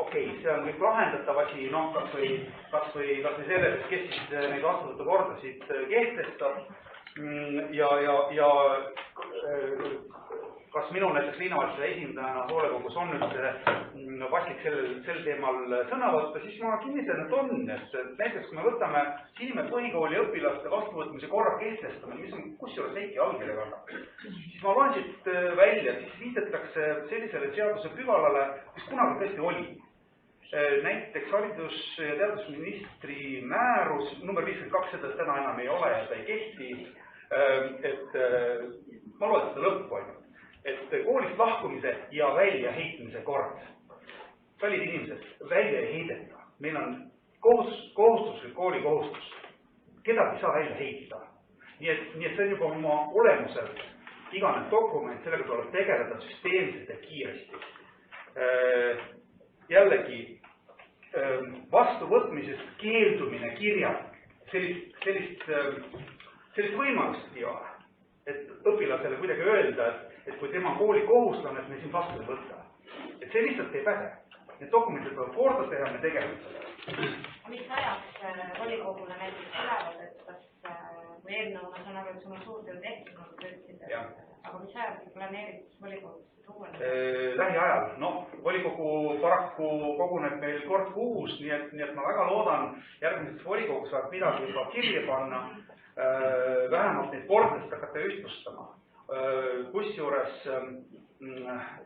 Okei, see on kõik lahendatav asi, kas või selles, kes siis neid vastuvõtu kordasid kehtestab ja kas minul näiteks linnavalitsuse esindajana hoolekogus on üldse paslik sel teemal sõna võtta, siis ma kinnitan, et on. Näiteks kui me võtame Siimäe põhikooli õpilaste vastuvõtmise korra kehtestamine, mis on kusjuures Heiki allkirja kannab, siis ma loen siit välja, siis viidetakse sellisele seaduse pügalale, mis kunagi tõesti oli. Näiteks haridus- ja teadusministri määrus number 52, seda täna enam ei ole ja ta ei kehti. Et ma loen seda lõppu ainult. Et koolist lahkumise ja väljaheitmise kord. Kallid inimesed, välja ei heideta. Meil on kohustuslik kooli kohustus. Kedagi saa välja heita. Nii et see on juba oma olemuselt igane dokument, sellega tuleb tegeleda süsteemselt ja kiiresti. Jällegi, vastuvõtmisest keeldumine kirjal, sellist võimalust ei ole. Et õpilasele kuidagi öelda, et kui tema kooli kohuslane, et me siin vastu ei võtta. Et see lihtsalt ei päde. Need dokumendid tuleb korda teha, me tegeleme seda. Mis ajaks volikogule näiteks tulevad, et kas või eelnõu, ma saan aru, et sul on suurtöö tehtud, nagu te ütlesite, aga mis ajaks planeeritud volikogusse tuua? Lähiajal. Volikogu paraku koguneb meil kord kuus, nii et ma väga loodan järgmises volikogus saab midagi juba kirja panna, vähemalt neid kordadest hakata ühtlustama. Kusjuures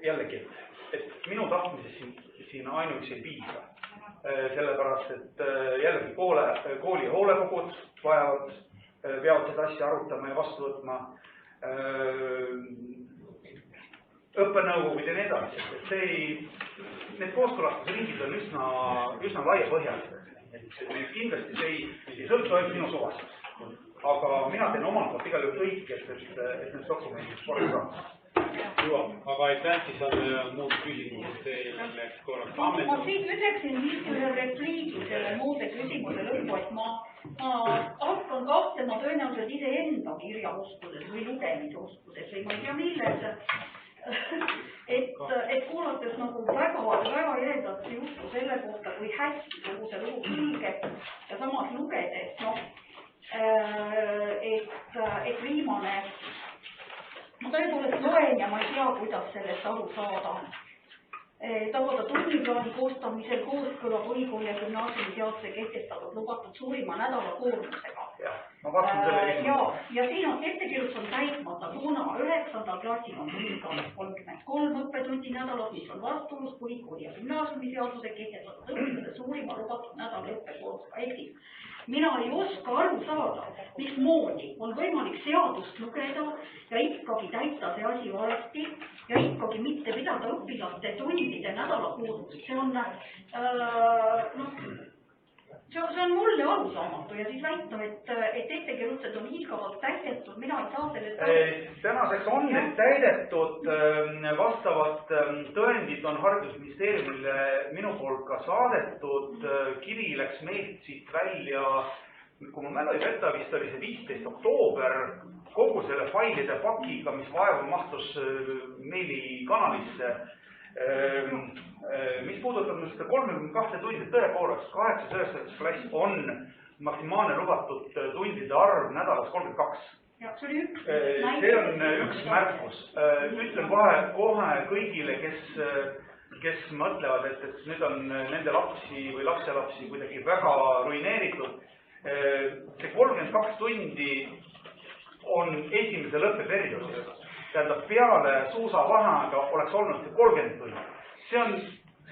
jällegi, et minu tahtmises siin ainuüksi ei piisa. Sellepärast, et jällegi kooli hoolekogud peavad seda asja arutama ja vastu võtma. Õppenõukogud ja nii edasi. Need kooskõlastusringid on üsna laiapõhjalised. Kindlasti see ei sõltu ainult minu suvast. Aga mina teen omalt poolt igal juhul kõik, et need dokumendid korda saaks. Aga aitäh, siis on muud küsimused teile läks korraks. Ma siin ütleksin ühe repliigi selle muude küsimuse lõppu, et ma hakkan kahtlema tõenäoliselt iseenda kirjaoskuses või lugemisoskuses või ma ei tea milles. Et kuulates nagu väga eredat juttu selle kohta, kui hästi kogu see lugu külgeb ja samas lugedes, et viimane, ma tõepoolest loen ja ma ei tea, kuidas sellest aru saada. Tagada tunniplaani koostamisel kooskõla põhikooli ja gümnaasiumiseaduse kehtestatud lubatud suurima nädalakoormusega. Ja siin on ettekirjutus on täitmata, kuna 9. klassil on tunniplaanis 33 õppetundi nädalas, mis on vastuolus põhikooli ja gümnaasiumiseaduse kehtestatud õpilase suurima lubatud nädala õppekoormusega. Ehk mina ei oska aru saada, mismoodi on võimalik seadust lugeda ja ikkagi täita see asi valesti ja ikkagi mitte pidada õpilaste tundide nädalakoormust. See on, see on mulle arusaamatu ja siis väita, et ettekirjutused on hiilgavalt täidetud, mina ei saa sellest aru. Tänaseks on need täidetud, vastavad tõendid on Haridusministeeriumile minu poolt ka saadetud, kiri läks meilt siit välja, kui ma mälu ei peta, vist oli see 15. oktoober, kogu selle failide pakiga, mis vaeva mahtus meilikanalisse. Mis puudutab seda 32 tundi, tõepoolest 8-9 klass on maksimaalne lubatud tundide arv nädalas 32. See on üks märkus. Ütlen kohe kõigile, kes mõtlevad, et nüüd on nende lapsi või lapselapsi kuidagi väga ruineeritud. See 32 tundi on esimesel õppeperioodil. Tähendab, peale suusavaheaega oleks olnud see 30 tundi. See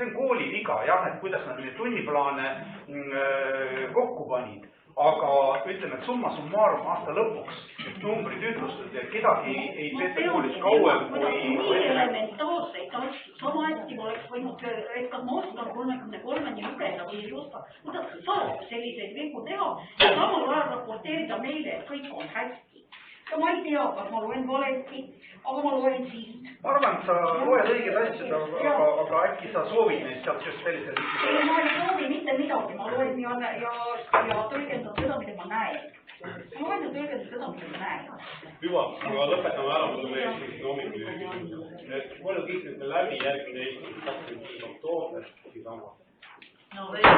on kooli viga, jah, et kuidas nad neid tunniplaane kokku panid. Aga ütleme, et summa summarum aasta lõpuks numbrid ühtlustud ja kedagi ei peeta koolis kauem kui... Nii elementaarseid asju, sama hästi ma oleks võinud, et kas ma oskan 33-ni lugeda või ei oska, kuidas saab selliseid vigu teha ja samal ajal raporteerida meile, et kõik on hästi. Ja ma ei tea, kas ma loen valesti, aga ma loen siit. Ma arvan, et sa loed õiged asjad, aga äkki sa soovid neid sealt just sellisel viisil. Ei, ma ei soovi mitte midagi, ma loen ja tõlgendan seda, mida ma näen. Ma loen ja tõlgendan seda, mida ma näen. Hüva, aga lõpetame ära, mulle meil siin hommikul küsimus. Palju kiitlete läbi järgmine Eesti 25. oktoober? No veel.